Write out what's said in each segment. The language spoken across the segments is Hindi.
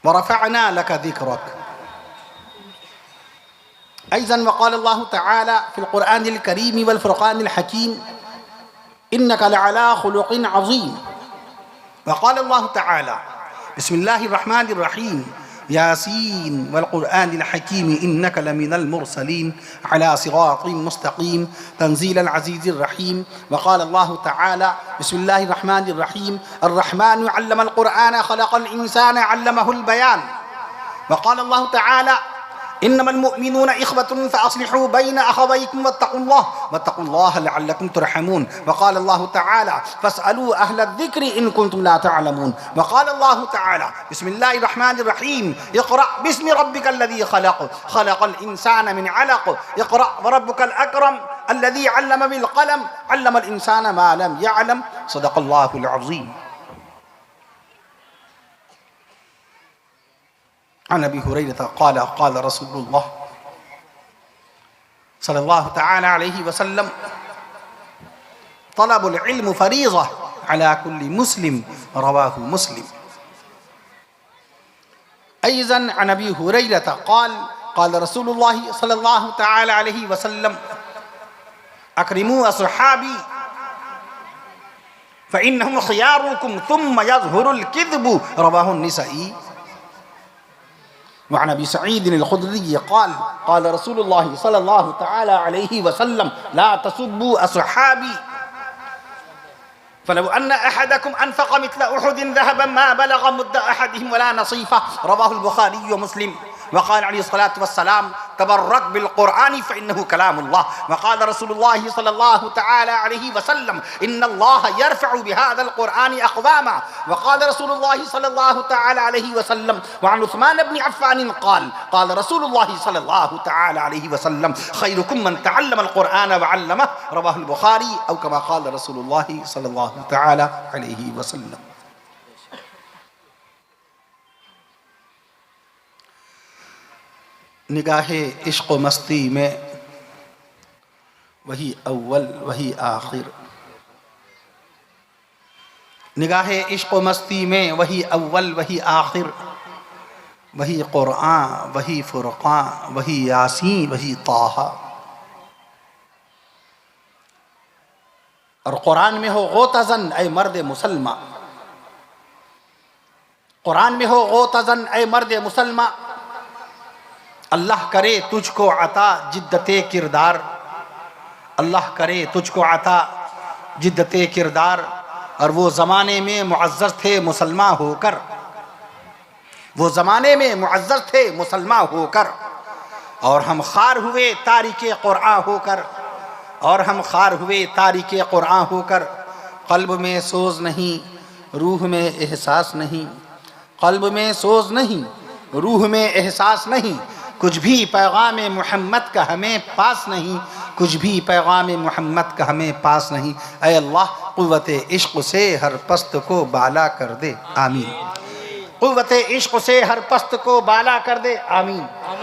वरफ़अना लक ज़िक्रक। अयज़न वक़ाल अल्लाहु तआला फ़िल क़ुरआनिल करीम वल फ़ुरक़ानिल हकीम इन्नका लअला ख़ुलुक़िन अज़ीम। वक़ाल अल्लाहु तआला बिस्मिल्लाहिर रहमानिर रहीम यासीन वल क़ुरआनिल हकीम इन्नका लमिनल मुरसलीन अला सिरातिन मुस्तक़ीम तंज़ीलल अज़ीज़िर रहीम। वक़ाल अल्लाहु तआला बिस्मिल्लाहिर रहमानिर रहीम अर्रहमानु अल्लमल क़ुरआन ख़लक़ल इंसान अल्लमहुल बयान। वक़ाल अल्लाहु तआला इन्नमल मुअमिनूना इख़्वतुन फ़अस्लिहू बैन अख़वैकुम वत्तक़ुल्लाह लअल्लकुम तुरहमून। वक़ाल अल्लाहु तआला फ़स्अलू अहलज़्ज़िक्रि इन कुंतुम ला तअलमून। वक़ाल अल्लाहु तआला बिस्मिल्लाहिर रहमानिर रहीम इक़रा बिस्मि रब्बिकल्लज़ी ख़लक़ ख़लक़ल इंसान मिन अलक़ इक़रा वरब्बुकल अकरम अल्लज़ी अल्लम बिल क़लम अल्लमल इंसान मा लम यअलम। सदक़ल्लाहुल अज़ीम। अन अबी हुरैरह क़ाल क़ाल रसूलुल्लाह सल्लल्लाहु तआला अलैहि वसल्लम तलबुल इल्म फ़रीज़ह अला कुल्ली मुस्लिम। रवाहु मुस्लिम। अयज़न अन अबी हुरैरह क़ाल क़ाल रसूलुल्लाह सल्लल्लाहु तआला अलैहि वसल्लम अक्रिमू अस्हाबी फ़इन्नहुम ख़ियारुकुम थुम्मा यज़हुरुल किज़्बु। रवाहु निसाई। वअन अबी सईद अल-खुदरी क़ाल क़ाल रसूलुल्लाह सल्लल्लाहु तआला अलैहि वसल्लम ला तसुब्बू अस्हाबी फलौ अन्न अहदकुम अनफ़क़ मिस्ल उहुदिन ज़हबन मा बलग़ मुद्द अहदिहिम वला नसीफ़ह। रवाहुल बुख़ारी व मुस्लिम। वक़ाल अलैहिस्सलातु वस्सलाम तबर्रक बिल क़ुरआन फ़इन्नहु कलामुल्लाह। वक़ाल रसूलुल्लाह सल्लल्लाहु तआला अलैहि वसल्लम इन्नल्लाह यरफ़अु बिहाज़ल क़ुरआन अक़वामा। वक़ाल रसूलुल्लाह सल्लल्लाहु तआला अलैहि वसल्लम वअन उस्मान इब्न अफ़्फ़ान क़ाल क़ाल रसूलुल्लाह सल्लल्लाहु तआला अलैहि वसल्लम ख़ैरुकुम मन तअल्लमल क़ुरआन व अल्लमह। रवाहुल बुख़ारी औ कमा क़ाल रसूलुल्लाह सल्लल्लाहु तआला अलैहि वसल्लम। निगाहे इश्क़ मस्ती में वही अव्वल वही आखिर। निगाहे इश्क़ मस्ती में वही अव्वल वही आखिर। वही क़ुरआन वही फ़ुरक़ान वही यासीन वही ताहा। और क़ुरान में हो ग़ोतज़न ऐ मर्द मुसलमा। क़ुरान में हो ग़ोतज़न ऐ मर्द मुसलमा। अल्लाह करे तुझको अता जिद्दते किरदार। अल्लाह करे तुझको अता जिद्दते किरदार। और वो ज़माने में मुअज़्ज़ज़ थे मुसलमान होकर। वो ज़माने में मुअज़्ज़ज़ थे मुसलमान होकर। और हम ख़ार हुए तारिके क़ुरआन होकर। और हम ख़ार हुए तारिके क़ुरआन होकर। क़ल्ब में सोज़ नहीं रूह में एहसास नहीं। क़ल्ब में सोज़ नहीं रूह में एहसास नहीं। कुछ भी पैगाम मोहम्मद का हमें पास नहीं। कुछ भी पैगाम मोहम्मद का हमें पास नहीं। ऐ अल्लाह क़ुव्वत इश्क़ से हर पस्त को बाला कर दे। आमीन। क़ुव्वत इश्क़ से हर पस्त को बाला कर दे। आमीन।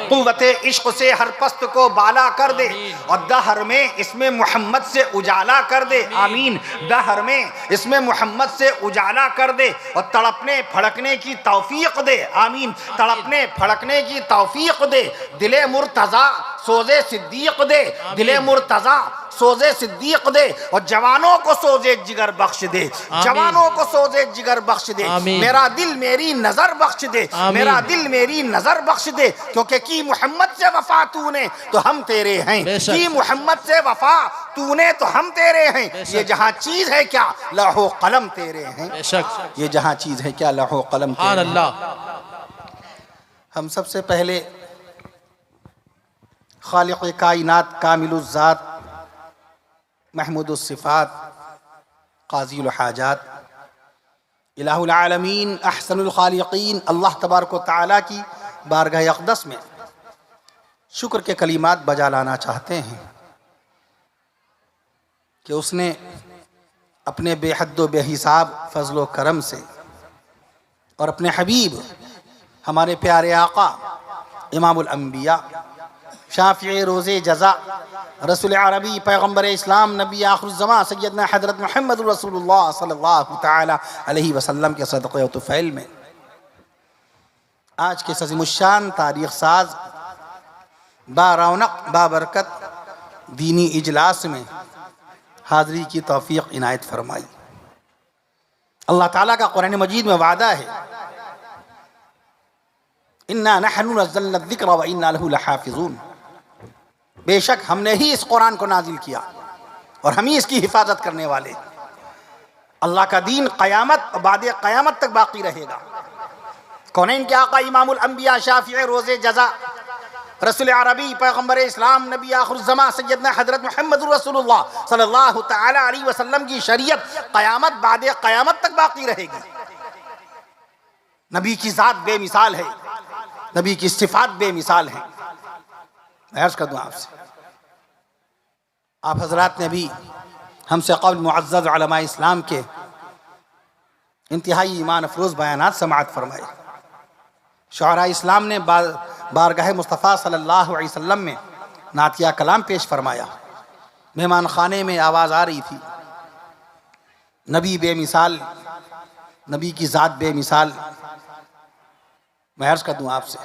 क़ुव्वत इश्क़ से हर पस्त को बाला कर दे। और दहर में इसमें मोहम्मद से उजाला कर दे। आमीन। दहर में इसमें मोहम्मद से उजाला कर दे। और तड़पने फड़कने की तौफ़ीक़ दे। आमीन। तड़पने फड़कने की तौफ़ीक़ दे। दिले मुर्तज़ा सोज़े सिद्दीक़ दे। दिले मुर्तज़ा सोज़े सिद्दीक़ दे। और जवानों को सोज़े जिगर बख्श दे। जवानों को सोज़े जिगर बख्श दे। मेरा दिल मेरी नज़र बख्श दे। मेरा दिल मेरी नज़र बख्श दे। क्योंकि की मोहम्मद से वफ़ा तूने तो हम तेरे हैं। की मोहम्मद से वफ़ा तूने तो हम तेरे हैं। ये जहाँ चीज़ है क्या लौहो कलम तेरे हैं। ये जहाँ चीज़ है क्या लौहो कलम तेरे हैं। हम सबसे पहले खालिक़ कायनात कामिलुज़ ज़ात महमूदुस सिफ़ात क़ाज़ीउल हाजात इलाहुल आलमीन अहसनुल ख़ालिक़ीन अल्लाह तबारक व तआला की बारगाह अक़दस में शुक्र के कलिमात बजा लाना चाहते हैं कि उसने अपने बेहद व बेहिसाब फ़ज़ल व करम से और अपने हबीब हमारे प्यारे आका इमामुल अंबिया शाफ़िए रोज़े जज़ा रसूल अरबी पैगम्बर इस्लाम नबी आखिरुज़्ज़मां सैयदना हज़रत मुहम्मद रसूलुल्लाह सल्लल्लाहु तआला अलैहि वसल्लम के सदक़े व तुफ़ैल में आज के सजीमुशान तारीख़ साज बारौनक बाबरकत दीनी इजलास में हाज़री की तौफ़ीक़ इनायत फरमाई। अल्लाह ताला का कुरान मजीद में वादा है, इन्ना नहनु नज़्ज़लना ज़िक्र व इन्ना लहु लहाफ़िज़ून, बेशक हमने ही इस कुरान को नाजिल किया और हम ही इसकी हिफाजत करने वाले। अल्लाह का दीन क़यामत बाद क़यामत तक बाकी रहेगा। कौनैन के आका इमामुल अंबिया शाफ़िई रोज़े जज़ा रसूल अरबी पैगम्बर इस्लाम नबी आखिरुज़्ज़मा सैयदना हज़रत मुहम्मदुर रसूलुल्लाह सल्लल्लाहु तआला अलैहि वसल्लम की शरीयत क़यामत बाद क़यामत तक बाकी रहेगी। नबी की ज़ात बेमिसाल है, नबी की सिफ़ात बेमिसाल है। मैं अर्ज़ कर दूँ आपसे, आप हज़रात ने भी हमसे क़ब्ल मुअज़्ज़ज़ उलमा इस्लाम के इंतहाई ईमान अफरोज़ बयानात समाअत फरमाए। शुअरा इस्लाम ने बारगाह मुस्तफ़ा सल्लल्लाहु अलैहि वसल्लम में नातिया कलाम पेश फरमाया। मेहमान खाने में आवाज़ आ रही थी, नबी बेमिसाल, नबी की ज़ात बेमिसाल। मैं अर्ज़ कर दूँ आपसे,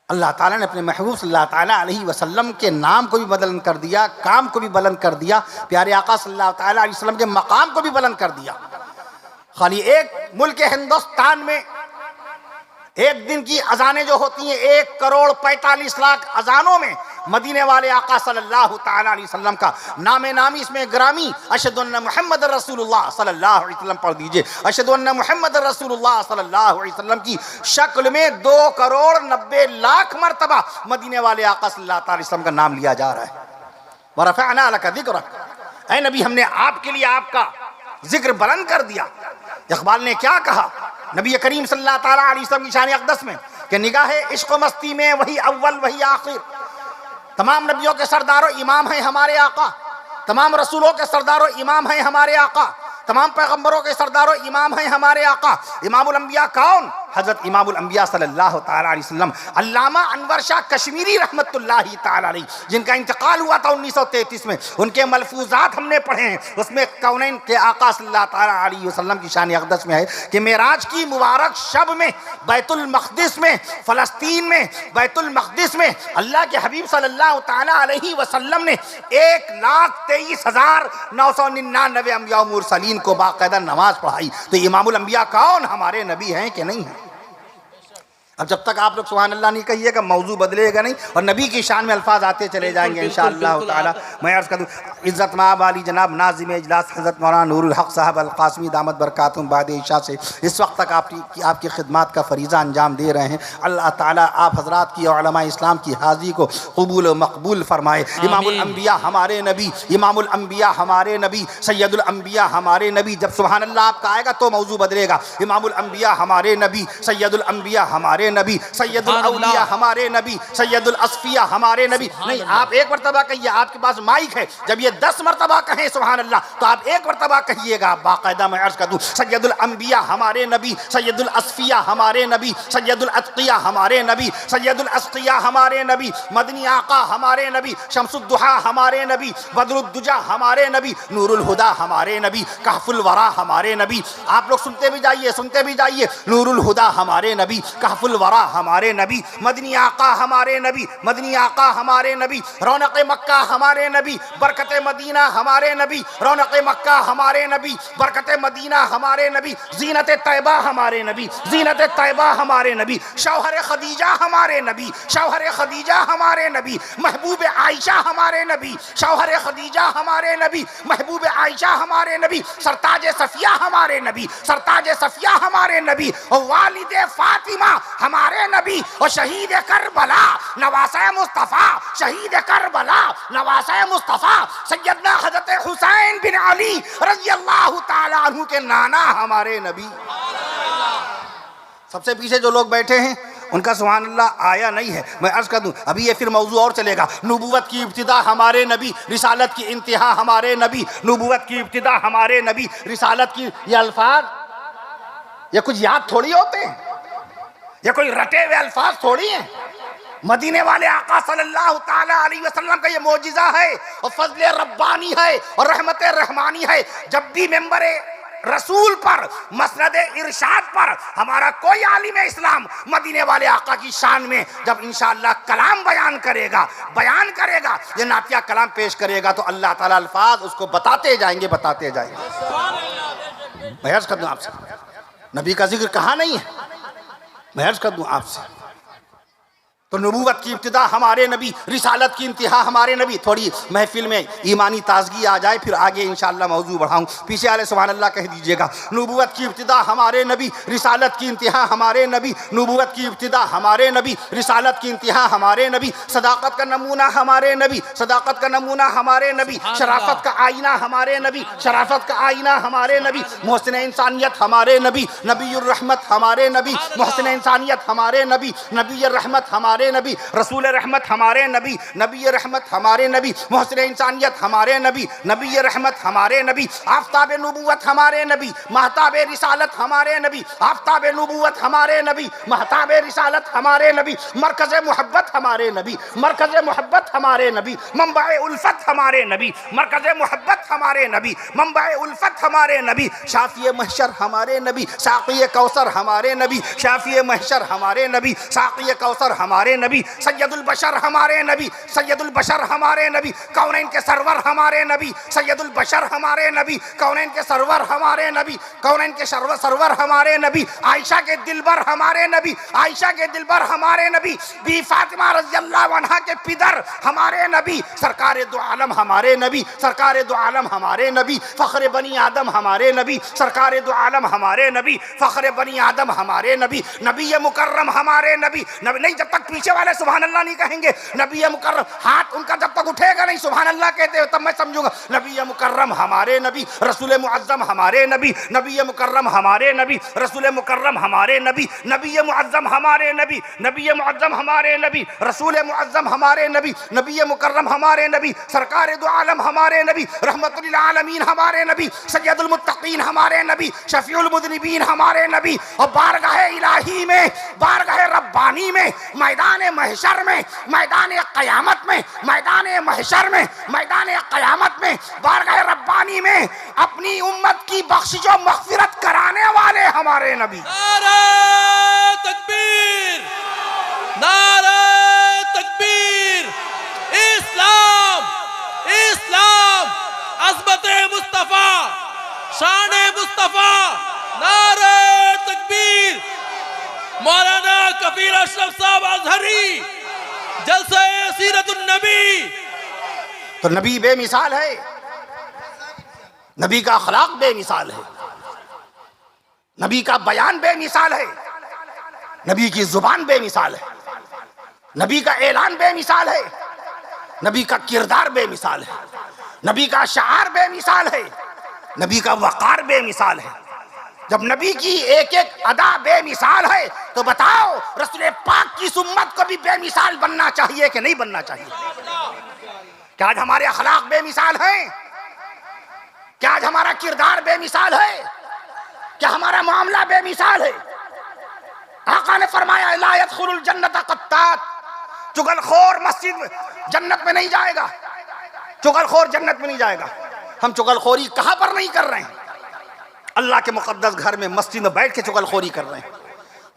अल्लाह ताला ने अपने महबूब सल्लल्लाहु ताला अलैहि वसल्लम के नाम को भी बुलंद कर दिया, काम को भी बुलंद कर दिया, प्यारे आका सल्लल्लाहु ताला अलैहि वसल्लम के मकाम को भी बुलंद कर दिया। खाली एक मुल्क हिंदुस्तान में एक दिन की अजानें जो होती हैं 1,45,00,000 अजानों में मदीने वाले आका सल्लल्लाहु ताला अलैहि वसल्लम का नामे नामी इसमें ग्रामी अशहदु अन्ना मुहम्मद रसूलुल्लाह सल्लल्लाहु अलैहि वसल्लम पढ़ दीजिए। अशहदु अन्ना मुहम्मद रसूलुल्लाह सल्लल्लाहु अलैहि वसल्लम की शक्ल में 2,90,00,000 मरतबा मदीने वाले आका सल्लल्लाहु अलैहि वसल्लम का नाम लिया जा रहा है। व रफ़अना लका ज़िक्रक, ऐ नबी हमने आपके लिए आपका जिक्र बुलंद कर दिया। इक़बाल ने क्या कहा नबी करीम सल्लल्लाहु ताला अलैहि वसल्लम की शान अक़दस में कि निगाह इश्क़ मस्ती में वही अव्वल वही आखिर, तमाम नबियों के सरदारों इमाम हैं हमारे आका, तमाम रसूलों के सरदारों इमाम हैं हमारे आका, तमाम पैगम्बरों के सरदारों इमाम हैं हमारे आका। इमामुल अंबिया कौन? हज़रत इमामुल अंबिया सल्लल्लाहु ताला अलैहि वसल्लम अल्लामा अनवर शाह कश्मीरी रहमतुल्लाहि ताला अलैहि, जिनका इंतकाल हुआ था 1933 में। उनके मलफूजात हमने पढ़े हैं, उसमें कौनैन के आका सल्लल्लाहु ताला अलैहि वसल्लम की शान अक़दस में है कि मेराज की मुबारक शब में बैतुल मक़दिस में, फ़लस्तीन में बैतुल मक़दिस में अल्लाह के हबीब सल्लल्लाहु ताला अलैहि वसल्लम ने 1,23,999 अंबिया मुरसलीन को बाकायदा नमाज पढ़ाई। तो इमामुल अंबिया कौन? हमारे नबी हैं कि नहीं है? अब जब तक आप लोग सुभान अल्लाह नहीं कहिएगा मौजू बदलेगा नहीं और नबी की शान में अल्फाज आते चले जाएंगे इंशाअल्लाह ताला। मैं अर्ज़ कर दूँ, इज़्ज़त माब वाली जनाब नाज़िम इजलास हज़रत मौलाना नूरुल हक़ साहब अल क़ासिमी दामत बरकातुहुम बाद इशा से इस वक्त तक आपकी खिदमत का फ़रीज़ा अंजाम दे रहे हैं। अल्लाह ताला आप हज़रात की उलमा इस्लाम की हाज़री को क़बूल व मक़बूल फ़रमाए। इमामुल अंबिया हमारे नबी, इमामुल अंबिया हमारे नबी, सैयदुल अंबिया हमारे नबी। जब सुभान अल्लाह आपका आएगा तो मौजू बदलेगा। इमामुल अंबिया हमारे नबी, सैयदुल अंबिया हमारे नबी, सैयदुल औलिया हमारे नबी, सैयदुल अस्फिया हमारे नबी। नहीं, आप एक मरतबा कहिए, आपके पास माइक है। जब ये 10 मरतबा कहें सुभान अल्लाह तो आप एक मरतबा कहिएगा बाकायदा। मैं अर्ज़ कर दूँ, सैयदुल अंबिया हमारे नबी, सैयदुल अस्फिया हमारे नबी, सैयदुल अत्किया हमारे नबी, सैयदुल अस्किया हमारे नबी, मदनी आका हमारे नबी, शम्सुद्दुहा हमारे नबी, बदरुद्दुजा हमारे नबी, नूरुल हुदा हमारे नबी, कहफुल वरा हमारे नबी। आप लोग सुनते भी जाइए, सुनते भी जाइए। नूरुल हुदा हमारे नबी, कहफुल वरा हमारे नबी, मदनी आका हमारे नबी, मदनी आका हमारे नबी, रौनक मक्का हमारे नबी, बरकत मदीना हमारे नबी, रौनक मक्का हमारे नबी, बरकत मदीना हमारे नबी, जीनत तैबा हमारे नबी, जीनत तैबा हमारे नबी, शौहर खदीजा हमारे नबी, शौहर खदीजा हमारे नबी, महबूब आयशा हमारे नबी, शौहर खदीजा हमारे नबी, महबूब आयशा हमारे नबी, सरताज सफिया हमारे नबी, सरताज सफिया हमारे नबी, और वालिद फातिमा हमारे नबी, और शहीद करबला नवासे मुस्तफ़ा, शहीद करबला नवासे मुस्तफ़ा सैयदना हज़रत हुसैन बिन अली रज़ियल्लाहु ताला अन्हु के नाना हमारे नबी। सबसे पीछे जो लोग बैठे हैं उनका सुभान अल्लाह आया नहीं है। मैं अर्ज़ कर दूँ, अभी ये फिर मौजू और चलेगा। नबूवत की इब्तिदा हमारे नबी, रिसालत की इंतहा हमारे नबी, नबूवत की इब्तिदा हमारे नबी, रिसालत की। ये अल्फाज ये कुछ याद थोड़ी होते हैं, ये कोई रटे हुए अल्फाज थोड़ी हैं। मदीने वाले आका सल्लल्लाहु ताला अलैहि वसल्लम का ये मोजिज़ा है और फज़ल रब्बानी है और रहमत रहमानी है। जब भी मेंबर रसूल पर, मसनद इरशाद पर हमारा कोई आलिम इस्लाम मदीने वाले आका की शान में जब इंशाअल्लाह कलाम बयान करेगा, ये नातिया कलाम पेश करेगा, तो अल्लाह ताला अल्फाज उसको बताते जाएंगे। मैं अर्ज कर दूं आपसे, नबी का जिक्र कहाँ नहीं है? मैं अर्ज कर दूं आपसे, तो नबूवत की इब्तिदा हमारे नबी, रिसालत की इंतहा हमारे नबी। थोड़ी महफिल में ईमानी ताजगी आ जाए, फिर आगे इंशाअल्लाह मौजू बढ़ाऊं। पीछे वाले सुभान अल्लाह कह दीजिएगा। नबूवत की इब्तिदा हमारे नबी, रिसालत की इंतहा हमारे नबी। नबूवत की इब्तिदा हमारे नबी, रिसालत की इंतहा हमारे नबी। सदाकत का नमूना हमारे नबी, शराफत का आईना हमारे नबी, मोहसिन इंसानियत हमारे नबी, नबीउर रहमत हमारे नबी, मोहसिन इंसानियत हमारे नबी, नबीउर रहमत हमारे नबी, रसूल रहमत हमारे नबी, नबी रहमत हमारे नबी, मोहसिन इंसानियत हमारे नबी, नबी रहमत हमारे नबी, आफताब नबूवत हमारे नबी, महताब रिसालत हमारे नबी, आफताब नबूवत हमारे नबी, महताब रिसालत हमारे नबी, मरकज़ मोहब्बत हमारे नबी, मरकज़ मोहब्बत हमारे नबी, मंबाए उल्फत हमारे नबी, मरकज़ मोहब्बत हमारे नबी, मंबाए उल्फत हमारे नबी, शाफ़िए महशर हमारे नबी, साक़िए कौसर हमारे नबी, शाफ़िए महशर हमारे नबी, साक़िए कौसर हमारे नबी, सैयदुल बशर हमारे नबी, सैयदुल बशर हमारे नबी, कौनैन के सरवर हमारे नबी, सैयदुल बशर हमारे नबी, कौनैन के सरवर हमारे नबी, कौनैन के सरवर हमारे नबी, आयशा के दिलबर हमारे नबी, आयशा के दिलबर हमारे नबी, बी फातिमा रज़ियल्लाहु अन्हा के पिदर हमारे नबी, सरकार दो आलम हमारे नबी, सरकार दो आलम हमारे नबी, फ़ख्र बनी आदम हमारे नबी, सरकार दो आलम हमारे नबी, फ़ख्र बनी आदम हमारे नबी, नबी मुकर्रम हमारे नबी। नहीं, जब तक पीछे वाले सुभान अल्लाह नहीं कहेंगे, नबी मुकर्रम, हाथ उनका जब तक उठेगा नहीं सुभान अल्लाह कहते हो, तब मैं समझूंगा। नबी मुकर्रम हमारे नबी, रसूल मुअज़्ज़म हमारे नबी, नबी मुकर्रम हमारे नबी, रसूल मुकर्रम हमारे नबी, नबी मुअज़्ज़म हमारे नबी, नबी मुअज़्ज़म हमारे नबी, रसूल मुअज़्ज़म हमारे नबी, नबी मुकर्रम हमारे नबी, सरकार दो आलम हमारे नबी, रहमतुल लिल आलमीन हमारे नबी, सय्यदुल मुत्तकीन हमारे नबी, शफीउल मुज़निबीन हमारे नबी। और बारगाह इलाही में, बारगाह रब्बानी में, मैदान महशर में, मैदान क़यामत में, मैदान महशर में, मैदान क़यामत में, बारगाह रब्बानी में अपनी उम्मत की बख्शिश और मग़फ़िरत कराने वाले हमारे नबी। नारे तकबीर, नारे तकबीर, इस्लाम, इस्लाम, अज़मत मुस्तफ़ा, शान मुस्तफ़ा, नारे तकबीर। मौलाना कबीर अशरफ साहब अज़हरी, जलसा सीरतुन नबी। तो नबी बेमिसाल है, नबी का अखलाक बेमिसाल है, नबी का बयान बेमिसाल है, नबी की जुबान बेमिसाल है, नबी का ऐलान बेमिसाल है, नबी का किरदार बेमिसाल है, नबी का शार बेमिसाल है, नबी का वक़ार बेमिसाल है। जब नबी की एक एक अदा बेमिसाल है, तो बताओ रसूल पाक की उम्मत को भी बेमिसाल बनना चाहिए कि नहीं बनना चाहिए? क्या आज हमारे अखलाक बेमिसाल हैं? क्या आज हमारा किरदार बेमिसाल है? क्या हमारा मामला बेमिसाल है? आका ने फरमाया ला यदखुलुल जन्नत क़त्तात, चुगलखोर मस्जिद जन्नत में नहीं जाएगा, चुगलखोर जन्नत में नहीं जाएगा। हम चुगलखोरी कहां पर नहीं कर रहे हैं? अल्लाह के मुक़द्दस घर में, मस्जिद में बैठ के चुगलखोरी कर रहे हैं,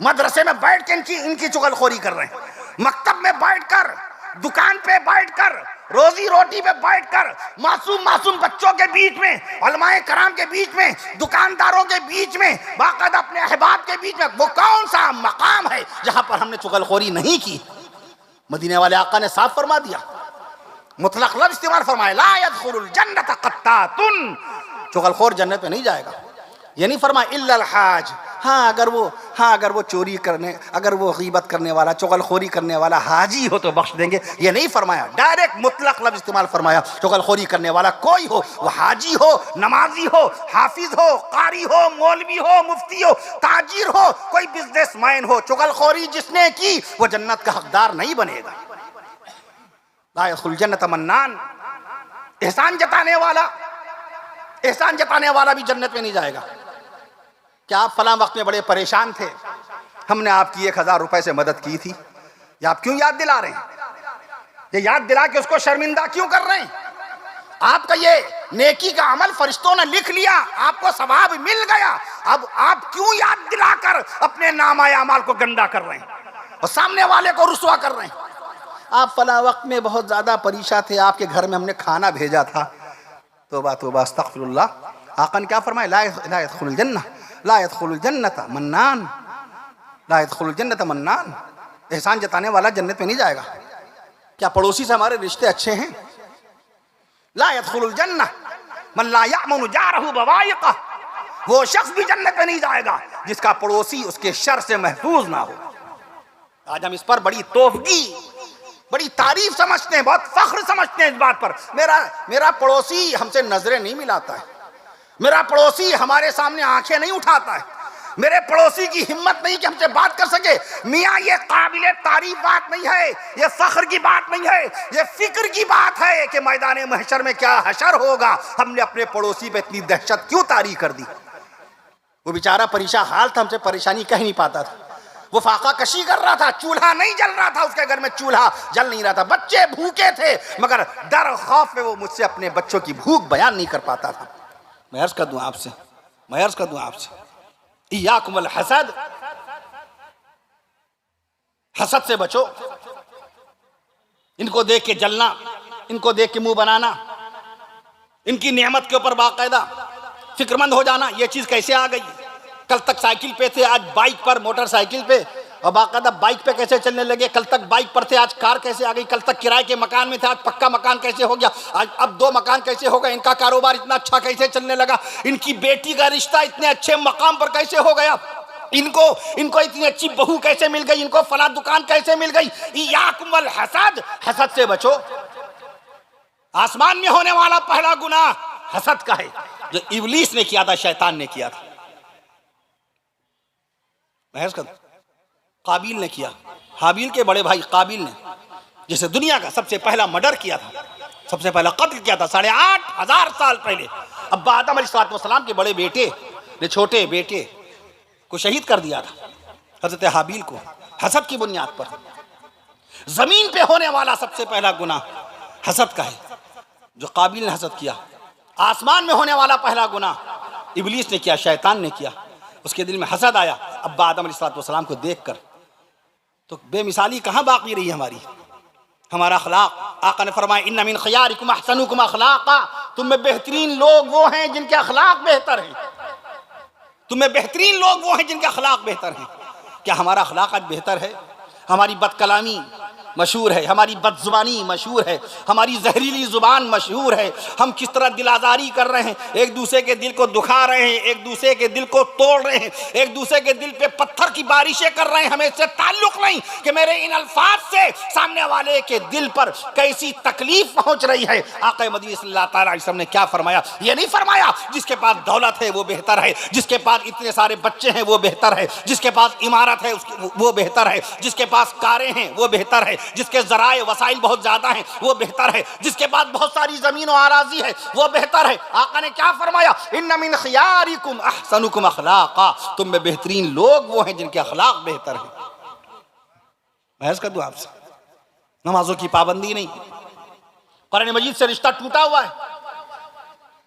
मदरसे में बैठ के इनकी चुगलखोरी कर रहे हैं, मकतब में बैठकर, दुकान पे बैठकर, रोजी रोटी पे बैठकर, मासूम बच्चों के बीच में, उलमाए कराम के बीच में, दुकानदारों के बीच में, बाकायदा अपने अहबाब के बीच में, वो कौन सा मकाम है जहां पर हमने चुगलखोरी नहीं की? मदीने वाले आका ने साफ फरमा दिया, मुतलक लफ्ज़ इस्तेमाल फरमाया, ला यदखुलुल जन्नत क़त्तातुन, चुगलखोर जन्नत में नहीं जाएगा। ये नहीं फरमाया इल्लल हाज, हाँ अगर वो चोरी करने, अगर वो गीबत करने वाला, चुगलखोरी करने वाला हाजी हो तो बख्श देंगे। ये नहीं फरमाया, डायरेक्ट मुतलक लफ्ज़ इस्तेमाल फरमाया, चुगलखोरी करने वाला कोई हो, वो हाजी हो, नमाजी हो, हाफिज हो, कारी हो, मौलवी हो, मुफ्ती हो, ताजिर हो, कोई बिजनेसमैन हो, चुगलखोरी जिसने की वो जन्नत का हकदार नहीं बनेगा। ला यदखुल जन्नत मन्नान, एहसान जताने वाला, एहसान जताने वाला भी जन्नत में नहीं जाएगा। क्या आप फलां वक्त में बड़े परेशान थे, हमने आपकी 1000 रुपए से मदद की थी, या आप क्यों याद दिला रहे हैं? ये याद दिला के उसको शर्मिंदा क्यों कर रहे हैं? आपका ये नेकी का अमल फरिश्तों ने लिख लिया, आपको सवाब मिल गया। अब आप क्यों याद दिलाकर अपने नामाए अमाल को गंदा कर रहे हैं और सामने वाले को रुसवा कर रहे हैं? आप फला वक्त में बहुत ज्यादा परेशान थे, आपके घर में हमने खाना भेजा था। तौबा तौबा अस्तगफिरुल्लाह। आका ने क्या फरमाया? ला यदखुलुल जन्नह, ला यदखुलुल जन्नत मन्नान, ला यदखुलुल जन्नत मन्नान। एहसान जताने वाला जन्नत में नहीं जाएगा। क्या पड़ोसी से हमारे रिश्ते अच्छे हैं? ला यदखुलुल जन्नह मन ला यअमनु जारहु बवाइक़ह। वो शख्स भी जन्नत में नहीं जाएगा जिसका पड़ोसी उसके शर से महफूज ना हो। आज हम इस पर बड़ी तोफगी, बड़ी तारीफ समझते हैं, बहुत फख्र समझते हैं इस बात पर। मेरा पड़ोसी हमसे नजरें नहीं मिलाता है, मेरा पड़ोसी हमारे सामने आंखें नहीं उठाता है, मेरे पड़ोसी की हिम्मत नहीं कि हमसे बात कर सके। मियाँ ये काबिले तारीफ बात नहीं है, ये फख्र की बात नहीं है, ये फिक्र की बात है कि मैदान महशर में क्या हशर होगा। हमने अपने पड़ोसी पे इतनी दहशत क्यों तारी कर दी? वो बेचारा परेशान हाल था, हमसे परेशानी कह नहीं पाता था। वो फाका कशी कर रहा था, चूल्हा नहीं जल रहा था, उसके घर में चूल्हा जल नहीं रहा था, बच्चे भूखे थे, मगर डर और खौफ में वो मुझसे अपने बच्चों की भूख बयान नहीं कर पाता था। मैं अर्ज कर दूं आपसे, इय्याकुमुल हसद, हसद से बचो। इनको देख के जलना, इनको देख के मुंह बनाना, इनकी नेमत के ऊपर बाकायदा फिक्रमंद हो जाना, ये चीज कैसे आ गई? कल तक साइकिल पे थे, आज बाइक पर, मोटरसाइकिल पे, और बाकायदा बाइक पे कैसे चलने लगे? कल तक बाइक पर थे, आज कार कैसे आ गई? कल तक किराए के मकान में थे, आज पक्का मकान कैसे हो गया? आज अब 2 मकान कैसे हो गए? इनका कारोबार इतना अच्छा कैसे चलने लगा? इनकी बेटी का रिश्ता इतने अच्छे मकाम पर कैसे हो गया? इनको इतनी अच्छी बहू कैसे मिल गई? इनको फला दुकान कैसे मिल गई? इय्याकुमुल हसद, हसद से बचो। आसमान में होने वाला पहला गुनाह हसद का है, जो इब्लीस ने किया था, शैतान ने किया था। काबिल ने किया, हाबिल के बड़े भाई काबिल ने, जिसे दुनिया का सबसे पहला मर्डर किया था, सबसे पहला कत्ल किया था 8,500 साल पहले। अब्बा आदम अलैहिस्सलाम के बड़े बेटे ने छोटे बेटे को शहीद कर दिया था, हजरत हाबिल को, हसद की बुनियाद पर। जमीन पे होने वाला सबसे पहला गुनाह हसद का है, जो काबिल ने हसद किया। आसमान में होने वाला पहला गुनाह इब्लीस ने किया, शैतान ने किया। उसके दिल में हसद आया अब्बा आदम अलैहिस्सलाम को देखकर। तो बेमिसाली कहाँ बाकी रही हमारी, हमारा अखलाक। आका ने फरमाया इन्ना मिन खियारिकुम अहसनुकुम अखलाका, तुम में बेहतरीन लोग वो हैं जिनके अखलाक बेहतर हैं। तुम में बेहतरीन लोग वो हैं जिनके अखलाक बेहतर हैं। क्या हमारा अखलाक आज बेहतर है? हमारी बदकलामी मशहूर है, हमारी बदजुबानी मशहूर है, हमारी जहरीली जुबान मशहूर है। हम किस तरह दिल आज़ारी कर रहे हैं, एक दूसरे के दिल को दुखा रहे हैं, एक दूसरे के दिल को तोड़ रहे हैं, एक दूसरे के दिल पे पत्थर की बारिशें कर रहे हैं। हमें इससे ताल्लुक नहीं कि मेरे इन अल्फाज से सामने वाले के दिल पर कैसी तकलीफ पहुंच रही है। आक़ा मदीना सल्लल्लाहु अलैहि वसल्लम ने क्या फरमाया? ये नहीं फरमाया जिसके पास दौलत है वो बेहतर है, जिसके पास इतने सारे बच्चे हैं वो बेहतर है, जिसके पास इमारत है वो बेहतर है, जिसके पास कारें हैं वो बेहतर है, जिसके ज़राए वसाइल बहुत ज्यादा हैं वो बेहतर है, जिसके पास बहुत सारी जमीन और आराजी है वो बेहतर है। आका ने क्या फरमाया? इन्ना मिन खियारिकुम अहसनुकुम अखलाका, तुम में बेहतरीन लोग वो हैं जिनके अखलाक बेहतर हैं। बहस कर दूं आपसे, नमाजों की पाबंदी नहीं, कुरान मजीद से रिश्ता टूटा हुआ है।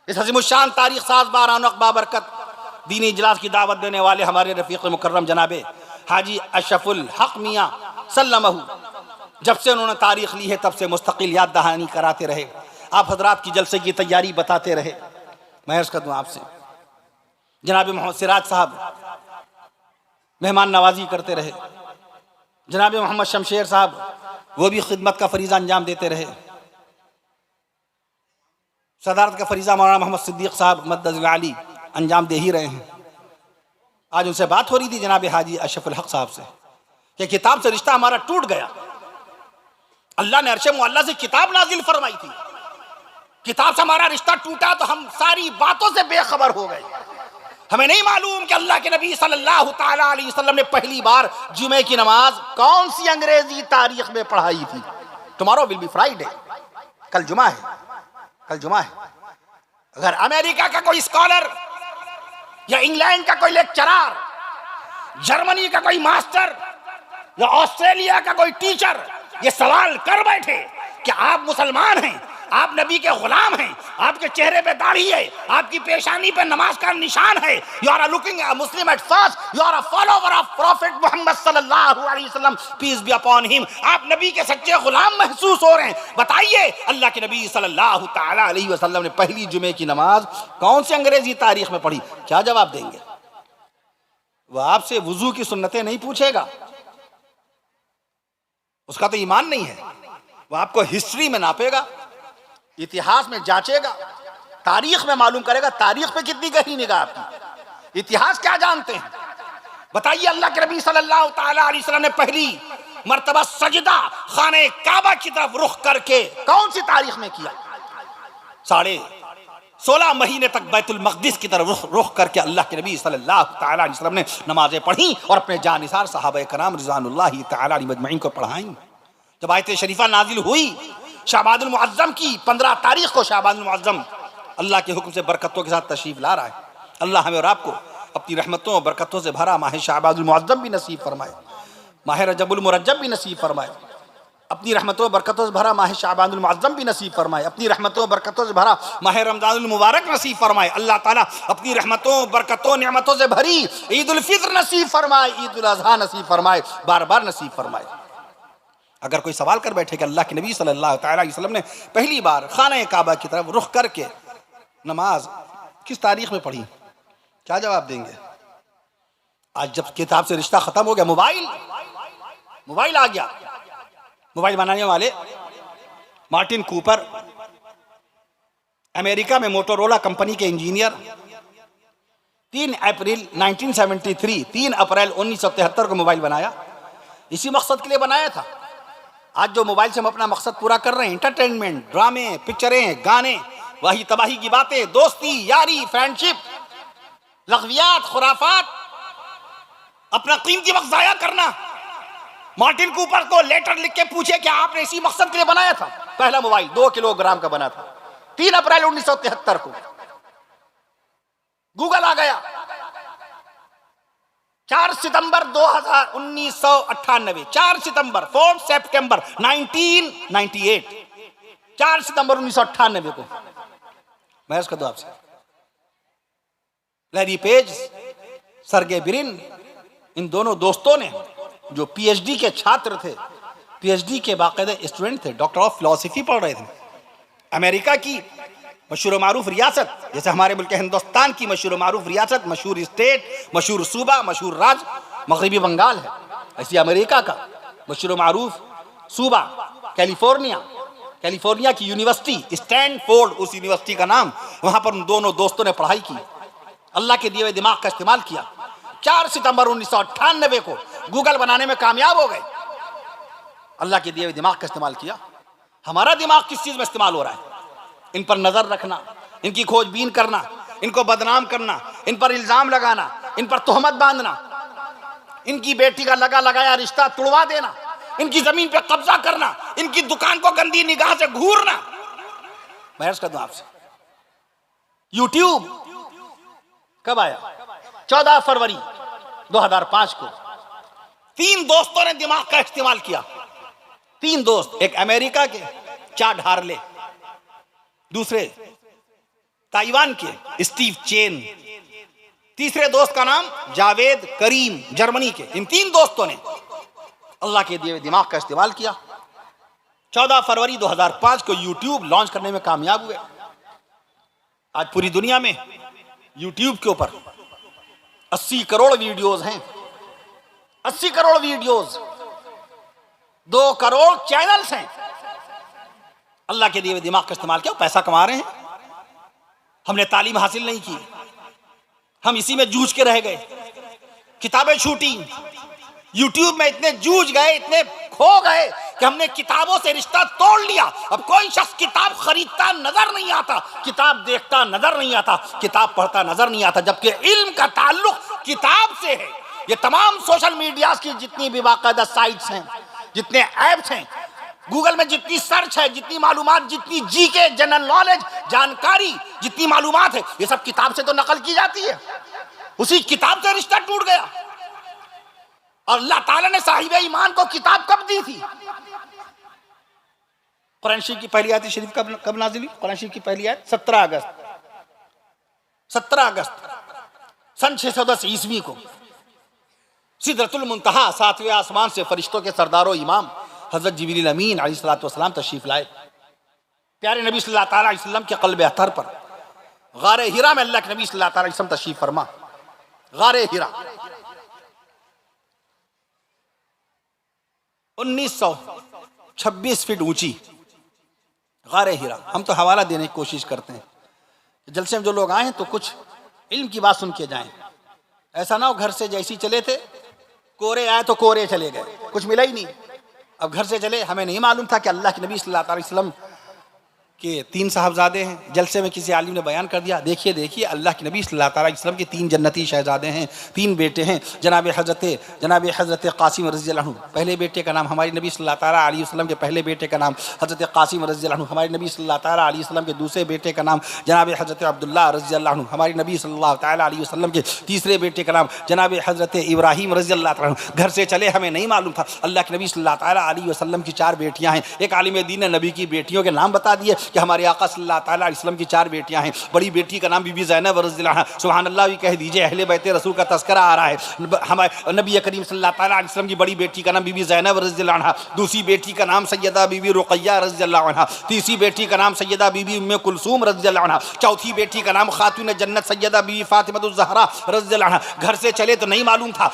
इस अज़ीमुश्शान तारीख साज बाबरकत दीनी इजलास की दावत देने वाले हमारे रफीक मुकर्रम जनाबे हाजी अशरफुल हक मियाँ सल्लमहु, जब से उन्होंने तारीख ली है तब से मुस्तकिल याद दहानी कराते रहे, आप हजरात की जलसे की तैयारी बताते रहे। मैं अर्ज़ कर दूं आपसे, जनाब मोहम्मद सिराज साहब मेहमान नवाजी करते रहे, जनाब मोहम्मद शमशेर साहब वो भी खिदमत का फरीज़ा अंजाम देते रहे, सदारत का फरीज़ा मौलाना मोहम्मद सिद्दीक साहब मद्दज़िल आली अंजाम दे ही रहे हैं। आज उनसे बात हो रही थी जनाब हाजी अशरफुल हक साहब से कि किताब से रिश्ता हमारा टूट गया। अल्लाह ने अर्शे मुअल्ला से किताब नाजिल फरमाई थी, किताब से हमारा रिश्ता टूटा तो हम सारी बातों से बेखबर हो गए। हमें नहीं मालूम कि अल्लाह के नबी सल्लल्लाहु ताला अलैहि वसल्लम ने पहली बार जुमे की नमाज कौन सी अंग्रेजी तारीख में पढ़ाई थी। टुमारो विल बी फ्राइडे, कल जुमा है, कल जुमा है। अगर अमेरिका का कोई स्कॉलर या इंग्लैंड का कोई लेक्चरर, जर्मनी का कोई मास्टर या ऑस्ट्रेलिया का कोई टीचर ये सवाल कर बैठे कि आप मुसलमान हैं, आप नबी के गुलाम हैं, आपके चेहरे पे दाढ़ी है, आपकी पेशानी पे नमाज का निशान है, you are looking a Muslim at first, you are a follower of prophet Mohammad सल्लल्लाहु अलैहि वसल्लम, पीस बी अपॉन हिम। आप नबी के सच्चे गुलाम महसूस हो रहे हैं। बताइए, अल्लाह के नबी सल्लल्लाहु तआला अलैहि वसल्लम ने पहली जुमे की नमाज कौन सी अंग्रेजी तारीख में पढ़ी? क्या जवाब देंगे? वह आपसे वुजू की सुन्नतें नहीं पूछेगा, उसका तो ईमान नहीं है। वह आपको हिस्ट्री में नापेगा, इतिहास में जांचेगा, तारीख में मालूम करेगा तारीख पे कितनी गहरी निगाह आपकी, इतिहास क्या जानते हैं। बताइए, अल्लाह के नबी सल्लल्लाहु तआला अलैहि वसल्लम ने पहली मर्तबा सजदा खाने काबा की तरफ रुख करके कौन सी तारीख में किया? 16.5 महीने तक बैतुल मक़दिस की तरफ रुख करके अल्लाह के नबी सल्लल्लाहु तआला अलैहि वसल्लम ने नमाजें पढ़ी और अपने जानिसार सहाबा कराम रिज़वानुल्लाहि तआला अलैहिम अजमईन को पढ़ाई। जब आयत शरीफा नाजिल हुई शाबानुल मुअज़्ज़म की 15 तारीख को, शाबानुल मुअज़्ज़म अल्लाह के हुक्म से बरकतों के साथ तशरीफ ला रहा है। अल्लाह हमें और आपको अपनी रहमतों और बरकतों से भरा माह शाबानुल मुअज़्ज़म भी नसीब फरमाए, माह रजबुल मुरज्जब भी नसीब फरमाए, अपनी रहमतों और बरकतों से भरा माह शाबानुल मुअज़्ज़म भी नसीब फरमाए, अपनी रहमतों और बरकतों से भरा माह रमज़ानुल मुबारक नसीब फरमाए। अल्लाह ताला अपनी रहमतों बरकतों नेमतों से भरी ईद उल फित्र नसीब फरमाए, ईद उल अज़हा नसीब फरमाए, बार बार नसीब फरमाए। अगर कोई सवाल कर बैठे कि अल्लाह के नबी सल्लल्लाहु अलैहि वसल्लम ने पहली बार खाने काबा की तरफ रुख करके नमाज किस तारीख में पढ़ी, क्या जवाब देंगे? आज जब किताब से रिश्ता खत्म हो गया, मोबाइल आ गया। मोबाइल बनाने वाले मार्टिन कूपर, अमेरिका में मोटोरोला कंपनी के इंजीनियर, 3 अप्रैल 1973 3 अप्रैल 1973 को मोबाइल बनाया। इसी मकसद के लिए बनाया था। आज जो मोबाइल से हम अपना मकसद पूरा कर रहे हैं, एंटरटेनमेंट, ड्रामे, पिक्चरें, गाने, वही तबाही की बातें, दोस्ती, यारी, फ्रेंडशिप, लग़वियात, खुराफात, अपना कीमती वक्त ज़ाया करना। मार्टिन कूपर को लेटर लिख के पूछे कि आपने इसी मकसद के लिए बनाया था? पहला मोबाइल 2 किलोग्राम का बना था। 3 अप्रैल 1973 को गूगल आ गया। 4 सितंबर 1998, 4 सितंबर 4 सितंबर 1998, 4 सितंबर 1998 को। मैं इसका दो आपसे, लैरी पेज, सर्गे ब्रिन, इन दोनों दोस्तों ने जो पीएचडी के छात्र थे, पीएचडी के बाकायदा स्टूडेंट थे, डॉक्टर ऑफ फिलॉसफी पढ़ रहे थे, अमेरिका की मशहूर मारूफ रियासत, जैसे हमारे मुल्क हिंदुस्तान की मशहूर मारूफ रियासत, मशहूर स्टेट, मशहूर सूबा, मशहूर राज्य मगरबी बंगाल है, ऐसी अमेरिका का मशहूर मारूफ सूबा कैलिफोर्निया की यूनिवर्सिटी स्टैनफोर्ड, उस यूनिवर्सिटी का नाम, वहां पर उन दोनों दोस्तों ने पढ़ाई की, अल्लाह के दिए हुए दिमाग का इस्तेमाल किया। 4 सितंबर 1998 को गूगल बनाने में कामयाब हो गए। अल्लाह के दिए हुए दिमाग का इस्तेमाल किया। हमारा दिमाग किस चीज में इस्तेमाल हो रहा है? इन पर नजर रखना, इनकी खोजबीन करना, इनको बदनाम करना, इन पर इल्जाम लगाना, इन पर तोहमत बांधना, इनकी बेटी का लगा लगाया रिश्ता तुड़वा देना, इनकी जमीन पे कब्जा करना, इनकी दुकान को गंदी निगाह से घूरना। मैं अर्ज कर दूं आपसे, यूट्यूब कब आया? 14 फरवरी 2005 को 3 दोस्तों ने दिमाग का इस्तेमाल किया। 3 दोस्त, एक अमेरिका के चाड हार्ले, दूसरे ताइवान के स्टीव चेन, तीसरे दोस्त का नाम जावेद करीम, जर्मनी के। इन 3 दोस्तों ने अल्लाह के दिए हुए दिमाग का इस्तेमाल किया। 14 फरवरी 2005 को यूट्यूब लॉन्च करने में कामयाब हुए। आज पूरी दुनिया में यूट्यूब के ऊपर 80 करोड़ वीडियोस हैं, 80 करोड़ वीडियोस, 2 करोड़ चैनल्स हैं। अल्लाह के दिए हुए दिमाग का इस्तेमाल किया, पैसा कमा रहे हैं। हमने तालीम हासिल नहीं की, हम इसी में जूझ के रह गए, किताबें छूटी, यूट्यूब में इतने जूझ गए, इतने खो गए कि हमने किताबों से रिश्ता तोड़ लिया। अब कोई शख्स किताब खरीदता नजर नहीं आता, किताब देखता नजर नहीं आता, किताब पढ़ता नजर नहीं आता, जबकि इल्म का ताल्लुक किताब से है। ये तमाम सोशल मीडिया की जितनी भी बाकायदा साइट्स हैं, जितने ऐप्स हैं, गूगल में जितनी सर्च है, जितनी मालूमात, जितनी जीके, जनरल नॉलेज, जानकारी, जितनी मालूमात है, ये सब किताब से तो नकल की जाती है। उसी किताब से रिश्ता टूट गया। और अल्लाह ताला ने साहिब ईमान को किताब कब दी थी? कुरान शरीफ की पहली आयत शरीफ कब नाजिल हुई? कुरान शरीफ की पहली आयत 17 अगस्त सन 610 ईस्वी को सिदरतुल मुंतहा 7वें आसमान से फरिश्तों के सरदारो इमाम हजरत जिब्रील अमीन अलैहिस्सलातु वस्सलाम तशरीफ लाए। प्यारे नबी सल्लल्लाहु अलैहि वसल्लम के क़ल्ब अतहर पर गारे हिरा में अल्लाह के नबी सल्लल्लाहु अलैहि वसल्लम तशरीफ फरमा। गारे हिरा 1926 फीट ऊंची गारे हिरा। हम तो हवाला देने की कोशिश करते हैं, जलसे में जो लोग आए हैं तो कुछ इल्म की बात सुन के जाएं। ऐसा ना हो घर से जैसी चले थे कोरे आए तो कोरे चले गए, कुछ मिला ही नहीं। अब घर से चले, हमें नहीं मालूम था कि अल्लाह के नबी सल्लल्लाहु अलैहि वसल्लम के 3 साहबजादे हैं। जलसे में किसी आलिम ने बयान कर दिया, देखिए अल्लाह के नबी सल्लल्लाहु अलैहि वसल्लम के 3 जन्नती शहजादे हैं, 3 बेटे हैं। जनाब हज़रत कासिम रज़ियल्लाहु अन्हु पहले बेटे का नाम, हमारे नबी सल्लल्लाहु अलैहि वसल्लम के पहले बेटे का नाम हज़रत कासिम रज़ियल्लाहु अन्हु, हमारे नबी सल्लल्लाहु अलैहि वसल्लम के दूसरे बेटे का नाम जनाब हज़रत अब्दुल्लाह रज़ियल्लाहु अन्हु, हमारे नबी सल्लल्लाहु अलैहि वसल्लम के तीसरे बेटे का नाम जनाब हज़रत इब्राहीम रज़ियल्लाहु अन्हु। घर से चले, हमें नहीं मालूम था अल्लाह के नबी सल्लल्लाहु अलैहि वसल्लम की 4 बेटियाँ हैं। एक आलिम दीन ने नबी की बेटियों के नाम बता दिए कि हमारे आका सल्लल्लाहु अलैहि वसल्लम की 4 बेटियां हैं। बड़ी बेटी का नाम बीबी ज़ैनब रज़ियल्लाहु अन्हा, सुभान अल्लाह भी कह दीजिए, अहले बैत रसूल का तज़किरा आ रहा है। हमारे नबी करीम सल्लल्लाहु अलैहि वसल्लम की बड़ी बेटी का नाम बीबी ज़ैनब रज़ियल्लाहु अन्हा, दूसरी बेटी का नाम सैयदा बीबी रुक़ैया रज़ियल्लाहु अन्हा, तीसरी बेटी का नाम सैयदा बीबी उम्मे कुलसूम रज़ियल्लाहु अन्हा, चौथी बेटी का नाम खातून जन्नत सैयदा बीबी फ़ातिमा ज़हरा रज़ियल्लाहु अन्हा। घर से चले तो नहीं मालूम था,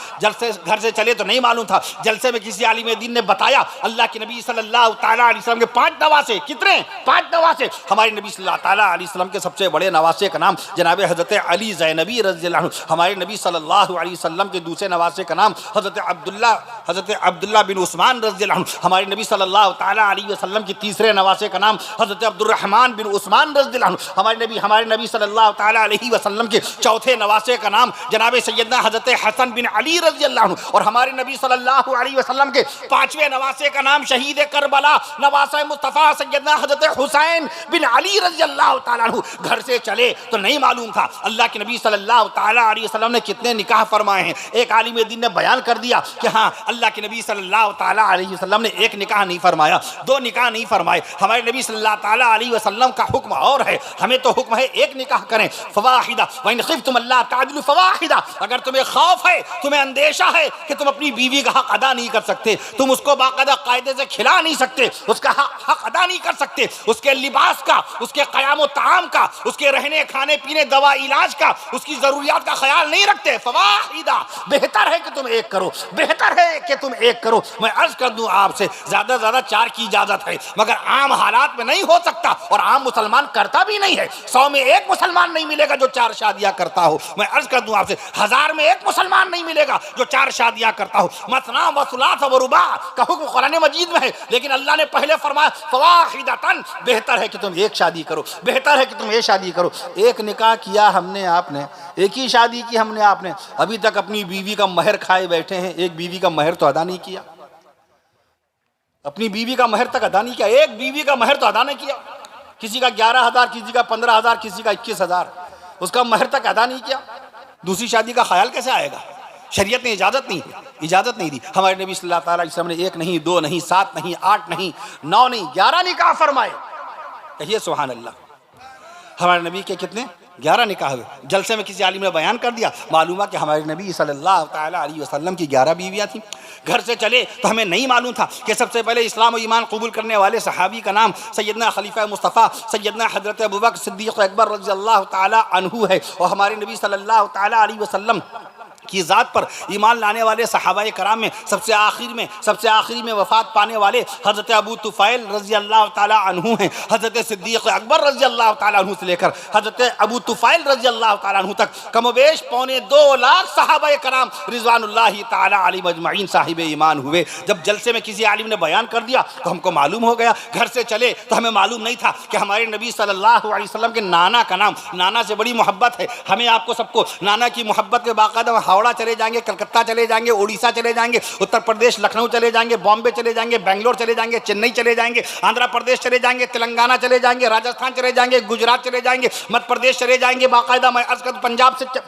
जलसे में किसी आलिम दीन ने बताया अल्लाह के नबी सल्लल्लाहु अलैहि वसल्लम के 5 नवासे। कितने? 5 नवासे। हमारे नबी सल्लल्लाहु अलैहि वसल्लम के सबसे बड़े नवासे का नाम जनाब हज़रत अली ज़ैनबी रज़ियल्लाहु अन्हु, हमारे नबी सल्लल्लाहु अलैहि वसल्लम के दूसरे नवासे का नाम हज़रत अब्दुल्ला बिन उस्मान रज़ियल्लाहु अन्हु, हमारे नबी सल्लल्लाहु अलैहि वसल्लम के तीसरे नवासे का नाम हज़रत अब्दुर्रहमान बिन उस्मान रज़ियल्लाहु अन्हु, हमारे नबी सल्लल्लाहु अलैहि वसल्लम के चौथे नवासे का नाम जनाब सैयदना हज़रत हसन बिन अली रज़ियल्लाहु अन्हु, और हमारे नबी सल्लल्लाहु अलैहि वसल्लम के 5वें नवासे का नाम शहीद करबला नवासे मुस्तफ़ा सैयदना हज़रत हुसैन बिन अली रज़ियल्लाहु ताला अन्हु। घर से चले तो नहीं मालूम था अल्लाह के नबी सल्लल्लाहु अलैहि वसल्लम ने कितने निकाह फरमाए हैं। एक आलिम दीन ने बयान कर दिया कि हाँ, अल्लाह के नबी सल्लल्लाहु अलैहि वसल्लम ने 1 निकाह नहीं फरमाया, 2 निकाह नहीं फरमाए। हमारे नबी सल्लल्लाहु अलैहि वसल्लम का हुक्म और है, हमें तो हुक्म है 1 निकाह करें। फवाहिदा व इन खिफ्तुम अल्ला तादिलु फवाहिदा, अगर तुम्हें खौफ है, तुम्हें अंदेशा है कि तुम अपनी बीवी का हक अदा नहीं कर सकते, तुम उसको बाकायदा कायदे से खिला नहीं सकते, उसका हक अदा नहीं कर सकते, उसके लिबास का, उसके क़याम ताम का, उसके रहने खाने पीने दवा इलाज का, उसकी ज़रूरियात का ख्याल नहीं रखते, फवाहिदा, बेहतर है कि तुम 1 करो, बेहतर है कि तुम 1 करो। मैं अर्ज कर दूं आपसे, ज़्यादा से ज़्यादा 4 की इजाज़त है, मगर आम हालात में नहीं हो सकता और आम मुसलमान करता भी नहीं है। 100 में 1 मुसलमान नहीं मिलेगा जो 4 शादियाँ करता हो। मैं अर्ज कर दूं आपसे, 1000 में 1 मुसलमान नहीं मिलेगा जो 4 शादियाँ करता हो। मसना व सुलास व रुबा का हुक्म कुरान मजीद में है, लेकिन अल्लाह ने पहले फरमाया फवाहिदतन, बेहतर है कि तुम 1 शादी करो, बेहतर है कि तुम 1 शादी करो। 1 निकाह किया हमने आपने, 1 ही शादी की हमने आपने, अभी तक अपनी बीवी का महर खाए बैठे हैं। 1 बीवी का महर तो अदा नहीं किया, अपनी बीवी का महर तक अदा नहीं किया, 1 बीवी का महर तो अदा नहीं किया। किसी का 11,000, किसी का 15,000, किसी का 21,000, उसका महर तक अदा नहीं किया। दूसरी शादी का ख्याल कैसे आएगा? शरीयत ने इजाज़त नहीं दी। हमारे नबी सल्लल्लाहु अलैहि वसल्लम ने 1 नहीं, 2 नहीं, 7 नहीं, 8 नहीं, 9 नहीं, 11 निकाह फरमाए। कहिए सुभान अल्लाह। हमारे नबी के कितने? 11 निकाह हुए। जलसे में किसी आलिम ने बयान कर दिया, मालूम है कि हमारे नबी सल्लल्लाहु अलैहि वसल्लम की 11 बीवियाँ थीं। घर से चले तो हमें नहीं मालूम था कि सबसे पहले इस्लाम और ईमान कबूल करने वाले सहाबी का नाम सैयदना खलीफा मुस्तफ़ा सैयदना हज़रत अबू बकर सिद्दीक़ अकबर रज़ियल्लाहु ताला अन्हु है, और हमारे नबी सल्लल्लाहु अलैहि वसल्लम की ज़ात पर ईमान लाने वाले सहाबाए कराम में सबसे आखिरी में वफ़ात पाने वाले हज़रत अबू तुफ़ैल रज़ियल्लाहु ताला अन्हु हैं। हज़रत सिद्दीक़ अकबर रज़ियल्लाहु ताला अन्हु से लेकर हज़रत अबू तुफ़ैल रज़ियल्लाहु ताला अन्हु तक कमोबेश 2.25 लाख सहाबाए कराम रिज़वानुल्लाहि ताला अलैहिम अजमईन साहिब ईमान हुए। जब जलसे में किसी आलिम ने बयान कर दिया तो हमको मालूम हो गया। घर से चले तो हमें मालूम नहीं था कि हमारे नबी सल्लल्लाहु अलैहि वसल्लम के नाना का नाम, नाना से बड़ी मोहब्बत है हमें, आपको सबको नाना की मोहब्बत के बाकायदा हावड़ा चले जाएंगे, कलकत्ता चले जाएंगे, उड़ीसा चले जाएंगे, उत्तर प्रदेश लखनऊ चले जाएंगे, बॉम्बे चले जाएंगे, बेंगलोर चले जाएंगे, चेन्नई चले जाएंगे, आंध्र प्रदेश चले जाएंगे, तेलंगाना चले जाएंगे, राजस्थान चले जाएंगे, गुजरात चले जाएंगे, मध्य प्रदेश चले जाएंगे, बाकायदा मैं अर्ज कर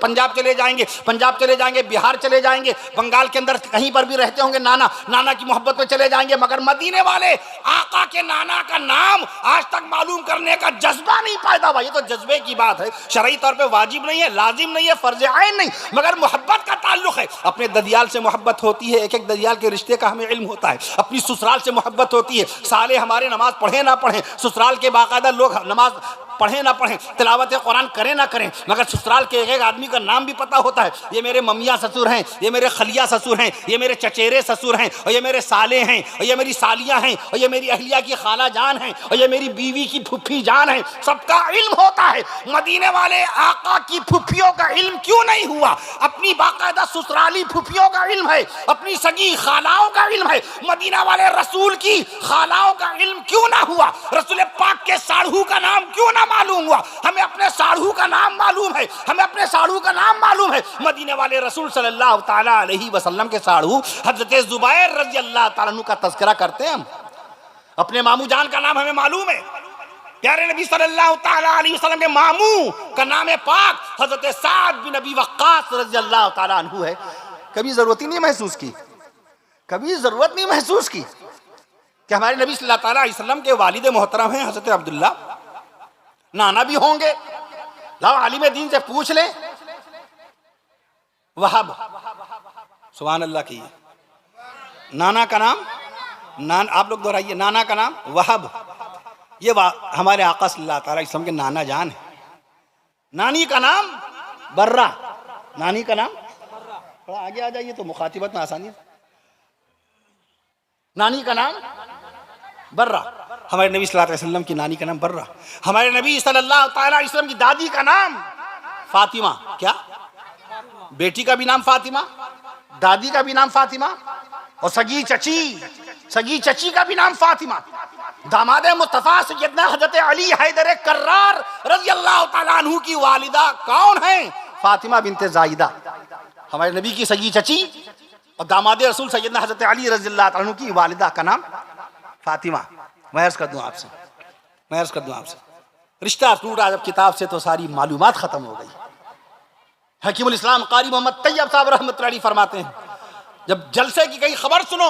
पंजाब चले जाएंगे, पंजाब चले जाएंगे, बिहार चले जाएंगे, बंगाल के अंदर कहीं पर भी रहते होंगे नाना की मोहब्बत में चले जाएंगे, मगर मदीने वाले आका के नाना का नाम आज तक मालूम करने का जज्बा नहीं पैदा हुआ। ये तो जज्बे की बात है, शरई तौर पे वाजिब नहीं है, लाजिम नहीं है, फर्ज आइन नहीं, मगर मोहब्बत का ताल्लुक है। अपने ददियाल से मोहब्बत होती है, एक एक ददियाल के रिश्ते का हमें इल्म होता है। अपनी ससुराल से मोहब्बत होती है, साले हमारे नमाज पढ़े ना पढ़े, ससुराल के बाकायदा लोग नमाज पढ़े ना पढ़े, तिलावत कुरान करें ना करें, मगर ससुराल के एक आदमी का नाम भी पता होता है। ये मेरे ममिया ससुर हैं, ये मेरे खलिया ससुर हैं, ये मेरे चचेरे ससुर हैं, और ये मेरे साले हैं, और ये मेरी सालियां हैं, और ये मेरी अहलिया की खाला जान हैं, और ये मेरी बीवी की फुफ्फी जान है। सबका इल्म होता है। मदीने वाले आका की फुफ्फियों का इल्म क्यों नहीं हुआ? अपनी बाकायदा ससुराली फुफ्फियों का इल्म है, अपनी सगी खालाओं का इल्म है। मदीना वाले रसूल की खालाओं का इल्म क्यों ना हुआ? रसूल पाक के साढ़ू का नाम क्यों ना मालूम हुआ? हमें अपने साढ़ू का नाम मालूम है, हमें अपने साढ़ू का नाम मालूम है। मदीने वाले रसूल सल्लल्लाहु ताला अलैहि वसल्लम के साढ़ू हजरत जुबैर रज़ी अल्लाह ताला अन्हु का तज़किरा करते हैं हम। अपने मामू जान का नाम हमें मालूम है। प्यारे नबी सल्लल्लाहु ताला अलैहि वसल्लम के मामू का नाम है पाक हजरत साद बिन नबी वक्कास रज़ी अल्लाह ताला अन्हु है। कभी जरूरत ही नहीं महसूस की, कभी जरूरत नहीं महसूस की कि हमारे नबी सल्लल्लाहु ताला अलैहि वसल्लम के वालिद मोहतरम हैं हजरत अब्दुल्ला, नाना भी होंगे। लाओ आलिम दीन से पूछ ले। वहाब, सुभान अल्लाह की नाना का नाम, आप लोग दोहराइए, नाना का नाम वहाब। ये हमारे आका सल्लल्लाहु अलैहि वसल्लम के नाना जान है। नानी का नाम बर्रा, नानी का नाम, थोड़ा आगे आ जाइए तो मुखातिबत में आसानी है। नानी का नाम बर्रा, हमारे नबी सल्लल्लाहु अलैहि वसल्लम की नानी का नाम बर्रा। हमारे नबी सल्लल्लाहु अलैहि वसल्लम की दादी का नाम फातिमा। क्या? बेटी का भी नाम फातिमा, दादी का भी नाम फातिमा, और सगी चची का भी नाम फातिमा। दामाद मुस्तफा सैयदना हजरत अली हैदर कर्रार रज़ी अल्लाह ताला अन्हु की वालिदा कौन है? फातिमा बिनते जायदा। हमारे नबी की सगी चची और दामाद रसूल सैयदना हजरत अली रज़ी अल्लाह ताला अन्हु की वालिदा का नाम फातिमा। मैं अर्ज कर दूं आपसे, रिश्ता टूटा जब किताब से तो सारी मालूमात खत्म हो गई। हकीमुल इस्लाम कारी मोहम्मद तैयब साहब रहमतुल्लाह अलैह फरमाते हैं, जब जलसे की कहीं खबर सुनो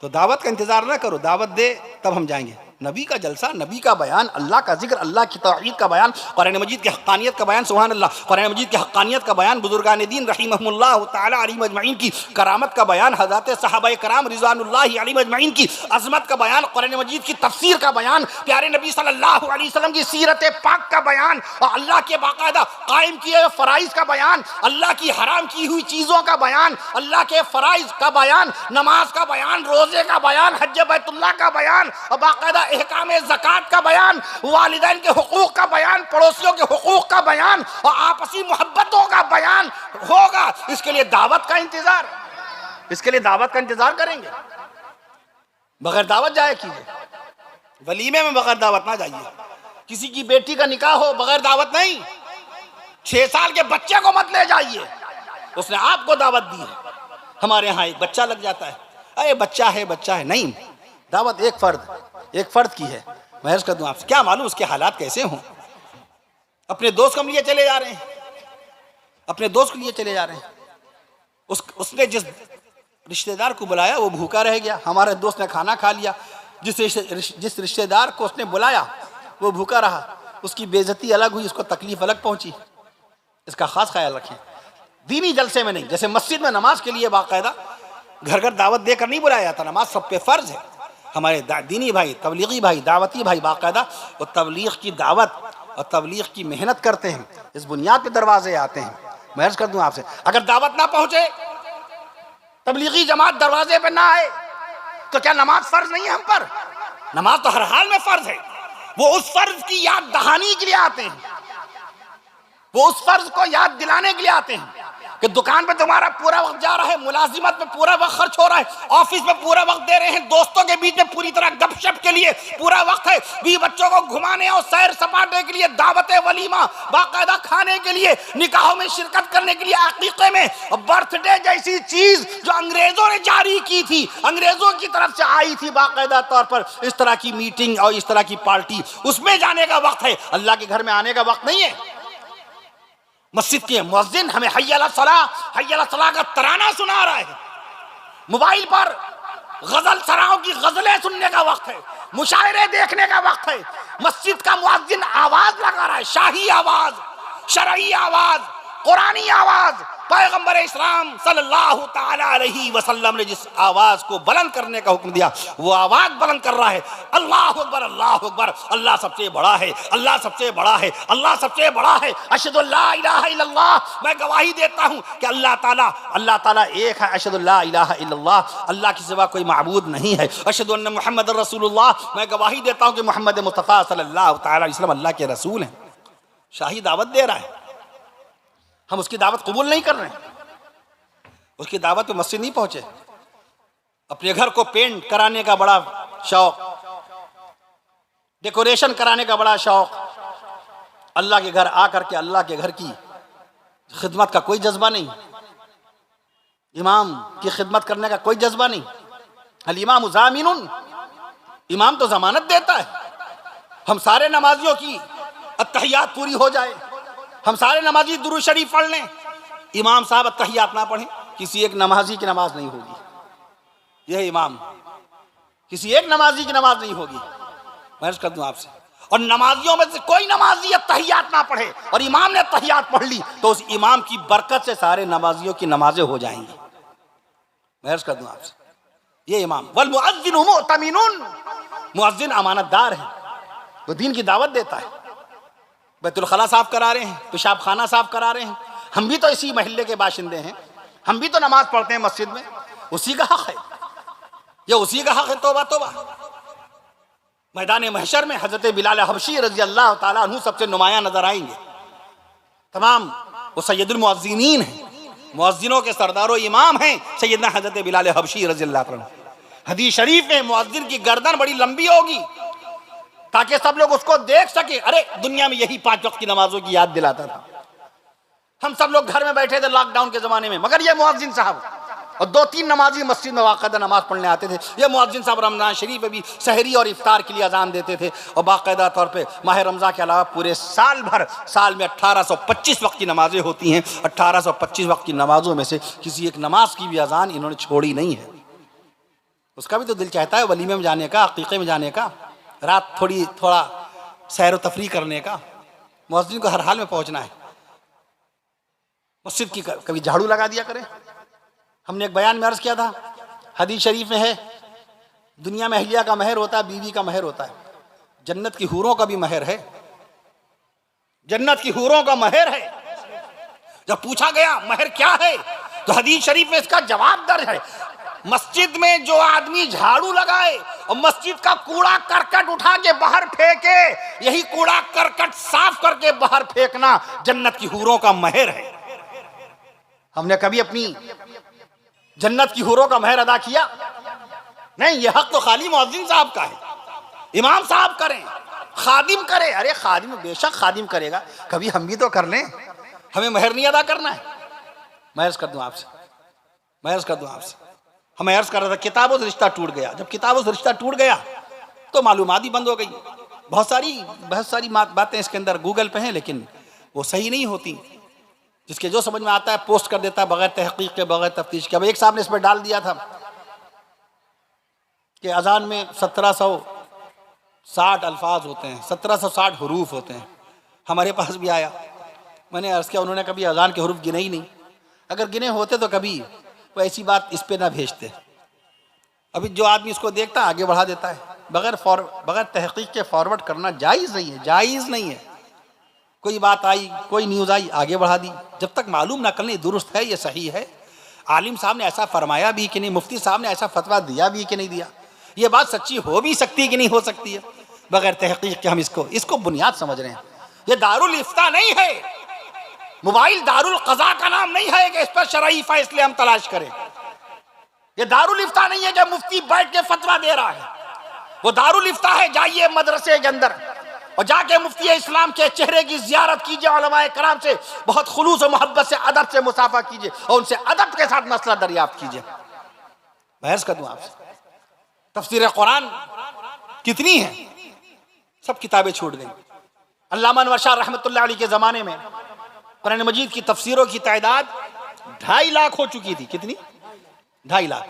तो दावत का इंतजार ना करो, दावत दे तब हम जाएंगे। नबी का जलसा, नबी का बयान, अल्लाह का जिक्र, अल्लाह की तौहीद का बयान, कुरान मजीद की हक़ानियत का बयान, सुभान अल्लाह, कुरान मजीद की हक़ानियत का बयान, बुजुर्गान दीन रहीमहुमुल्लाह ताला अलैहिम अजमईन की करामत का बयान, हज़रत सहाबाए कराम रिज़वानुल्लाहि अलैहिम अजमईन की अज़मत का बयान, कुरान मजीद की तफसीर का बयान, प्यारे नबी सल्लल्लाहु अलैहि वसल्लम की सीरत पाक का बयान, और अल्लाह के बाकायदा कायम किए हुए फ़राइज़ का बयान, अल्लाह की हराम की हुई चीज़ों का बयान, अल्लाह के फ़राइज़ का बयान, नमाज का बयान, रोज़े का बयान, हज बैतुल्लाह का बयान, और बाकायदा अहकाम ज़कात का बयान, वालिदैन के हुकूक का बयान, पड़ोसियों के हुकूक का बयान, और आपसी मोहब्बतों का बयान होगा। इसके लिए दावत का इंतजार करेंगे। बगैर दावत जाए कीजिए, वलीमे में बगैर दावत ना जाइए। किसी की बेटी का निकाह हो बगैर दावत नहीं। 6 साल के बच्चे को मत ले जाइए, उसने आपको दावत दी है। हमारे यहाँ एक बच्चा लग जाता है, अरे बच्चा है, नहीं, दावत एक फर्द की है। मैं अर्ज़ कर दूं आपसे, क्या मालूम उसके हालात कैसे हों। अपने दोस्त के लिए चले जा रहे हैं, उसने जिस रिश्तेदार को बुलाया वो भूखा रह गया। हमारे दोस्त ने खाना खा लिया, जिस रिश्तेदार को उसने बुलाया वो भूखा रहा, उसकी बेइज्जती अलग हुई, उसको तकलीफ अलग पहुंची। इसका खास ख्याल रखें। दीनी जलसे में नहीं, जैसे मस्जिद में नमाज के लिए बाकायदा घर घर दावत देकर नहीं बुलाया जाता, नमाज सब पे फ़र्ज है। हमारे दीनी भाई, तबलीगी भाई, दावती भाई बाकायदा वो तबलीग की दावत और तबलीग की मेहनत करते हैं, इस बुनियाद पे दरवाजे आते हैं। मैं अर्ज़ कर दूं आपसे, अगर दावत ना पहुंचे, तबलीगी जमात दरवाजे पे ना आए, तो क्या नमाज फ़र्ज नहीं है हम पर? नमाज तो हर हाल में फ़र्ज है। वो उस फ़र्ज की याद दहानी के लिए आते हैं, वो उस फ़र्ज को याद दिलाने के लिए आते हैं। कि दुकान पे तुम्हारा पूरा वक्त जा रहा है, मुलाजिमत में पूरा वक्त खर्च हो रहा है, ऑफिस में पूरा वक्त दे रहे हैं, दोस्तों के बीच में पूरी तरह गपशप के लिए पूरा वक्त है, बीवी बच्चों को घुमाने और सैर सपाटे के लिए, दावत वलीमा, बाकायदा खाने के लिए, निकाहों में शिरकत करने के लिए, अकीक़े में, बर्थडे जैसी चीज जो अंग्रेजों ने जारी की थी, अंग्रेजों की तरफ से आई थी बाकायदा तौर पर, इस तरह की मीटिंग और इस तरह की पार्टी, उसमें जाने का वक्त है, अल्लाह के घर में आने का वक्त नहीं है। मस्जिद के मुअज्जिन हमें हय्या अला सलाह का तराना सुना रहा है, मोबाइल पर गजल सराओं की गजलें सुनने का वक्त है, मुशायरे देखने का वक्त है, मस्जिद का मुअज्जिन आवाज लगा रहा है, शाही आवाज, शरई आवाज, कुरानी आवाज। पैगंबर इस्लाम सल्लल्लाहु ताला अलैहि वसल्लम ने जिस आवाज को बुलंद करने का हुक्म दिया वो आवाज बुलंद कर रहा है, अल्लाहु अकबर, अल्लाहु अकबर, अल्लाह सबसे बड़ा है, अल्लाह सबसे बड़ा है, अल्लाह सबसे बड़ा है, अशहदु अल्ला इलाहा इल्लल्लाह, मैं गवाही देता हूं कि अल्लाह ताला एक है, अशहदु अल्ला इलाहा इल्लल्लाह, अल्लाह के सिवा कोई माबूद नहीं है, अशहदु अन्ना मुहम्मदुर रसूलुल्लाह, मैं गवाही देता हूं कि मोहम्मद मुस्तफ़ा सल्लल्लाहु ताला अलैहि वसल्लम अल्लाह के रसूल हैं। शाही दावत दे रहा है, हम उसकी दावत कबूल नहीं कर रहे हैं, उसकी दावत पे मस्जिद नहीं पहुंचे, अपने घर को पेंट कराने का बड़ा शौक, डेकोरेशन कराने का बड़ा शौक, अल्लाह के घर आकर के अल्लाह के घर की खिदमत का कोई जज्बा नहीं, इमाम की खिदमत करने का कोई जज्बा नहीं। अल इमाम ज़ामिनुन, इमाम तो जमानत देता है, हम सारे नमाजियों की अत्तहियात पूरी हो जाए, हम सारे नमाजी दुरूद शरीफ पढ़ लें, इमाम साहब अत्तहियात ना पढ़ें, किसी एक नमाजी की नमाज नहीं होगी। यह इमाम, किसी एक नमाजी की नमाज नहीं होगी। मैं अर्ज कर दूं आपसे, और नमाजियों में से कोई नमाजी अत्तहियात ना पढ़े और इमाम ने अत्तहियात पढ़ ली तो उस इमाम की बरकत से सारे नमाजियों की नमाजें हो जाएंगी। मैं अर्ज कर दूं आपसे, ये इमाम वल मुअज्जिनु मुअतमिनुन, मुअज्जिन अमानतदार है, वो दीन की दावत देता है, बैतुल खला साफ करा रहे हैं, पेशाब खाना साफ करा रहे हैं, हम भी तो इसी महल्ले के बाशिंदे हैं, हम भी तो नमाज पढ़ते हैं मस्जिद में, उसी का हक है, ये उसी का हक है। तौबा तौबा। मैदान महशर में हजरत बिलाल हबशी रजी अल्लाह ताला अन्हु सबसे नुमाया नजर आएंगे, तमाम वो सैयदुल मुअज्जिनीन हैं, मुअज्जिनों के सरदारो इमाम हैं सैयदना हजरत बिलाल हबशी रजी अल्लाह ताला। हदीस शरीफ में मुअज्जिन की गर्दन बड़ी लंबी होगी ताकि सब लोग उसको देख सके। अरे दुनिया में यही 5 वक्त की नमाजों की याद दिलाता था, हम सब लोग घर में बैठे थे लॉकडाउन के जमाने में, मगर ये मुअज्जिन साहब और 2-3 नमाजी मस्जिद में वाक़ायदा नमाज पढ़ने आते थे। ये मुअज्जिन साहब रमज़ान शरीफ में भी सहरी और इफ्तार के लिए अजान देते थे और बाकायदा तौर पे माह रमज़ान के अलावा पूरे साल भर, साल में 1825 वक्त की नमाजें होती हैं, 1825 वक्त की नमाजों में से किसी एक नमाज की भी अजान इन्होंने छोड़ी नहीं है। उसका भी तो दिल चाहता है वलीमे में जाने का, अक़ीक़े में जाने का, रात थोड़ा सैर व तफरीह करने का। मुअज्जिन को हर हाल में पहुँचना है, मस्जिद की कभी झाड़ू लगा दिया करें। हमने एक बयान में अर्ज किया था, हदीस शरीफ में है, दुनिया में अहलिया का महर होता है, बीवी का महर होता है, जन्नत की हूरों का भी महर है, जन्नत की हूरों का महर है। जब पूछा गया महर क्या है तो हदीस शरीफ में इसका जवाब दर्ज है, मस्जिद में जो आदमी झाड़ू लगाए और मस्जिद का कूड़ा करकट उठा के बाहर फेंके, यही कूड़ा करकट साफ करके बाहर फेंकना जन्नत की हूरों का महर है। हमने कभी अपनी जन्नत की हूरों का महर अदा किया? नहीं, यह हक तो खाली मुअज्जिन साहब का है। इमाम साहब करें, खादिम करे, अरे खादिम बेशक खादिम करेगा, कभी हम भी तो कर लें, हमें महर नहीं अदा करना है। मैं अर्ज कर दूं आपसे, हमें अर्ज कर रहा था किताबों से रिश्ता टूट गया। जब किताबों से रिश्ता टूट गया तो मालूमात ही बंद हो गई। बहुत सारी बातें इसके अंदर गूगल पे हैं लेकिन वो सही नहीं होती। जिसके जो समझ में आता है पोस्ट कर देता है बगैर तहकीक के, बगैर तफ्तीश के। अब एक साहब ने इस पर डाल दिया था कि अजान में 1760 अल्फाज होते हैं, 1760 हरूफ होते हैं। हमारे पास भी आया, मैंने अर्ज किया, उन्होंने कभी अजान के हरूफ गिने ही नहीं। अगर गिने होते तो कभी वो ऐसी बात इस पे ना भेजते। अभी जो आदमी इसको देखता है आगे बढ़ा देता है, बगैर तहकीक के फॉरवर्ड करना जायज़ नहीं है। कोई बात आई, कोई न्यूज़ आई, आगे बढ़ा दी। जब तक मालूम ना कर लें दुरुस्त है, ये सही है, आलिम साहब ने ऐसा फरमाया भी कि नहीं, मुफ्ती साहब ने ऐसा फतवा दिया भी कि नहीं दिया, ये बात सच्ची हो भी सकती है कि नहीं हो सकती है, बगैर तहकीक के हम इसको बुनियाद समझ रहे हैं। ये दारुल इफ्ता नहीं है, मोबाइल दारुल कज़ा का नाम नहीं है कि इस पर शरई फैसले हम तलाश करें। ये दारुल इफ्ता नहीं है कि मुफ्ती बैठ के फतवा दे रहा है। वो दारुल इफ्ता है, जाइए मदरसे के अंदर और जाके मुफ्ती इस्लाम के चेहरे की जियारत कीजिए, उलमाए कराम से बहुत खुलूस और मोहब्बत से अदब से मुसाफा कीजिए और उनसे अदब के साथ मसला दरियाफ्त कीजिए। बहस कर दूं आपसे, तफसीर कुरान कितनी है? सब किताबें छूट गई। अल्लामा अनवर शाह रहमतुल्लाह अलैह के ज़माने में कुरान मजीद की तफसीरों की तादाद 2.5 लाख हो चुकी थी। कितनी? 2.5 लाख।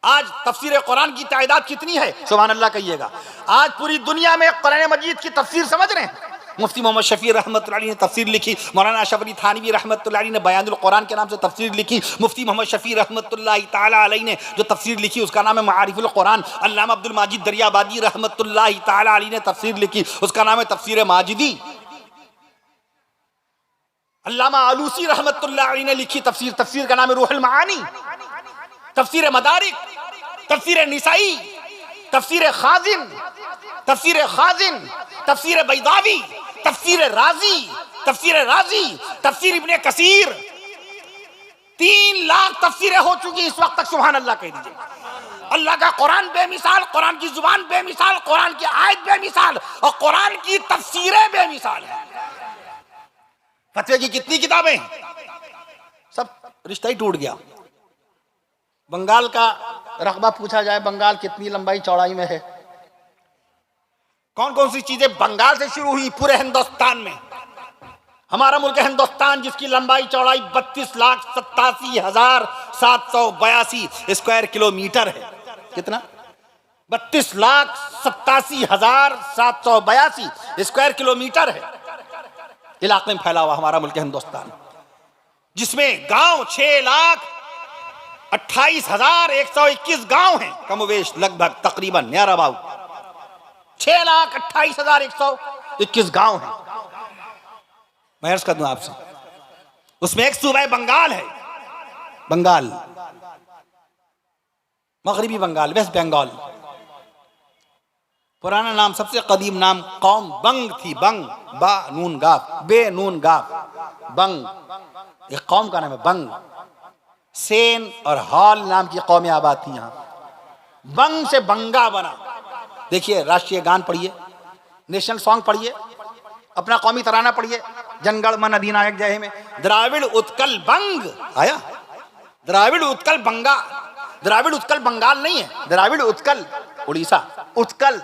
आज तफसीर कुरान की तादाद कितनी है? सुभान अल्लाह कहिएगा। आज पूरी दुनिया में कुरान मजीद की तफसीर समझ रहे हैं। मुफ्ती मोहम्मद शफी रहमतुल्लाह अलैह ने तफसीर लिखी, मौलाना अशरफ अली थानवी रहमतुल्लाह अलैह ने बयानुल कुरान के नाम से तफसीर लिखी, मुफ्ती मोहम्मद शफी रहमतुल्लाह ताला अलैह ने जो तफसीर लिखी उसका नाम है मारिफुल कुरान, अल्लामा अब्दुल माजिद दरियाबादी रहमतुल्लाह ताला अलैह ने तफसीर लिखी उसका नाम है तफसीर माजिदी, अल्लामा आलूसी रहमतुल्लाह अलैह ने लिखी तफसीर का नाम है रूहुल मानी, तफसीर मदारिक, तफसीर निसाई, तफसीर खाजिन, तफसीर बैदावी, तफसीर राजी, तफसीर इब्ने कसीर। 3 लाख तफसीरें हो चुकी इस वक्त तक। सुभान अल्लाह कह दीजिए। अल्लाह का कुरान बेमिसाल, कुरान की जुबान बेमिसाल, कुरान की आयत बेमिसाल और कुरान की तफसीरें बेमिसाल है। फतवे की कितनी किताबें? सब रिश्ता ही टूट गया। बंगाल का रकबा पूछा जाए, बंगाल कितनी लंबाई चौड़ाई में है? कौन कौन सी चीजें बंगाल से शुरू हुई पूरे हिंदुस्तान में? हमारा मुल्क हिंदुस्तान जिसकी लंबाई चौड़ाई 32,87,782 स्क्वायर किलोमीटर है। कितना? 32,87,782 स्क्वायर किलोमीटर है इलाके में फैला हुआ हमारा मुल्क हिंदुस्तान, जिसमें गांव 6,28,121 गांव हैं कमोवेश, लगभग तकरीबन नियर अबाउट 6,28,121 गांव हैं। मैं अर्ज कर दूं आपसे, उसमें एक सूबा बंगाल है, बंगाल, मगरिबी बंगाल, वेस्ट बंगाल। पुराना नाम, सबसे कदीम नाम कौम बंग थी। बंग, बा नून गाफ, बे नून गाफ, बंग, एक कौम का नाम है बंग। सेन और हॉल नाम की कौमें आबाद थी यहाँ। बंग से बंगा बना। देखिए, राष्ट्रीय गान पढ़िए, नेशनल सॉन्ग पढ़िए, अपना कौमी तराना पढ़िए, जनगण मन अधिनायक जय में। द्राविड़ उत्कल बंग आया, द्राविड़ उत्कल बंगा, द्राविड़ उत्कल बंगाल नहीं है, द्राविड़ उत्कल उड़ीसा, उत्कल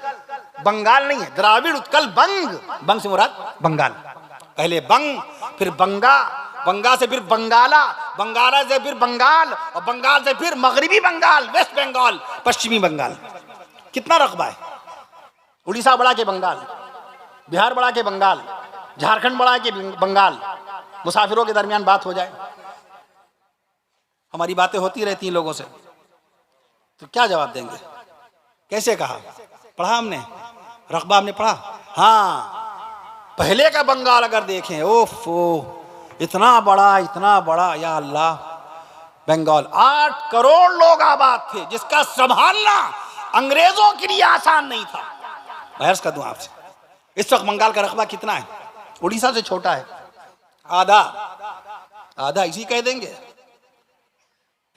बंगाल नहीं है, द्राविड़ उत्कल बंग, बंग से मुराद बंगाल। पहले बंग, फिर बंगा, बंगा से फिर बंगाला, बंगाला से फिर बंगाल और बंगाल से फिर मगरिबी बंगाल, वेस्ट बंगाल, पश्चिमी बंगाल। कितना रकबा है? उड़ीसा बड़ा के बंगाल, बिहार बड़ा के बंगाल, झारखंड बड़ा के बंगाल। मुसाफिरों के दरमियान बात हो जाए, हमारी बातें होती रहती हैं लोगों से, तो क्या जवाब देंगे? कैसे कहा? पढ़ा हमने, रकबा हमने पढ़ा। हाँ, पहले का बंगाल अगर देखें, ओफो, इतना बड़ा, या अल्लाह, बंगाल 8 करोड़ लोग आबाद थे, जिसका संभालना अंग्रेजों के लिए आसान नहीं था। बहस कर दूं आपसे, इस वक्त बंगाल का रकबा कितना है? उड़ीसा से छोटा है, आधा इसी कह देंगे।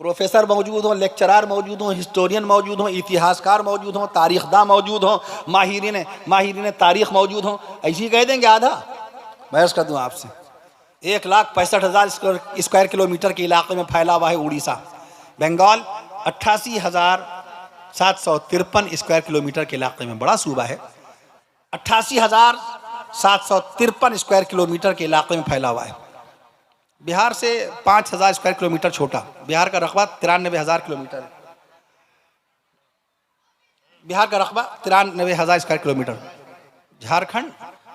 प्रोफेसर मौजूद हो, लेक्चरार मौजूद हो, हिस्टोरियन मौजूद हो, इतिहासकार मौजूद हो, तारीखदा मौजूद हो, माहिरीन तारीख मौजूद हो, ऐसी कह देंगे आधा। बहस कर दूं आपसे, 1,65,000 स्क्वायर किलोमीटर के इलाके में फैला हुआ है उड़ीसा। बंगाल 88,753 स्क्वायर किलोमीटर के इलाके में, बड़ा सूबा है। 88,753 स्क्वायर किलोमीटर के इलाके में फैला हुआ है। बिहार से 5,000 स्क्वायर किलोमीटर छोटा। बिहार का रकबा 93,000 किलोमीटर है। बिहार का रकबा 93,000 square kilometre. Jharkhand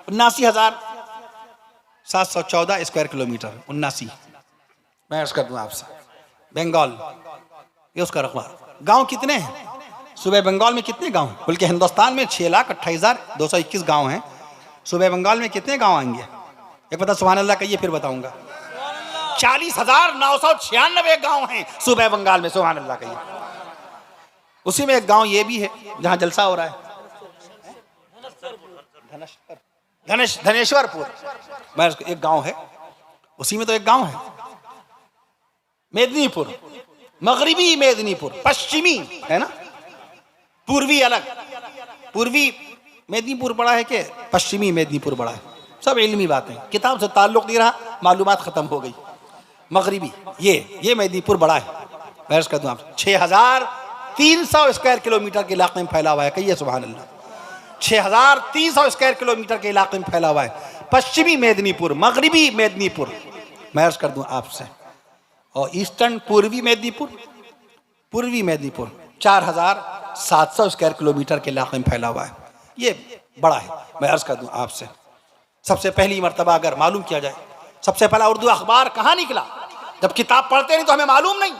79,714 square kilometre, 79। मैं अर्ज कर दूं आपसे, बंगाल ये उसका रकबा। गांव कितने हैं सूबे बंगाल में? कितने गांव? बल्कि हिंदुस्तान में 6,28,221 गांव हैं। सूबे बंगाल में कितने गांव आएंगे? एक पता सुभान अल्लाह कहिए, फिर बताऊंगा। 40,996 गांव हैं सूबे बंगाल में, सुभान अल्लाह कहिए। उसी में एक गांव ये भी है जहां जलसा हो रहा है, धनेश्वरपुर। एक गांव है उसी में तो एक गांव है मेदिनीपुर, मगरिबी मेदिनीपुर, पश्चिमी है ना, पूर्वी अलग। पूर्वी मेदिनीपुर बड़ा है कि पश्चिमी मेदिनीपुर बड़ा है, सब इल्मी बातें, किताब से ताल्लुक नहीं रहा, मालूमात खत्म हो गई। मगरिबी ये मेदिनीपुर बड़ा है, मैं अर्ज़ कर दूं आप 6300 स्क्वायर किलोमीटर के इलाके में फैला हुआ है। कहिए सुभान अल्लाह। 6300 स्क्वायर किलोमीटर के इलाके में फैला हुआ है पश्चिमी मेदिनीपुर, मगरिबी मेदिनीपुर, मैं अर्ज़ कर दूं आपसे। और ईस्टर्न पूर्वी मेदिनीपुर, पूर्वी मेदिनीपुर 4700 स्क्वायर किलोमीटर के इलाके में फैला हुआ है, ये बड़ा है। मैं अर्ज़ कर दूं आपसे, सबसे पहली मर्तबा अगर मालूम किया जाए, सबसे पहला उर्दू अखबार कहाँ निकला? जब किताब पढ़ते नहीं तो हमें मालूम नहीं।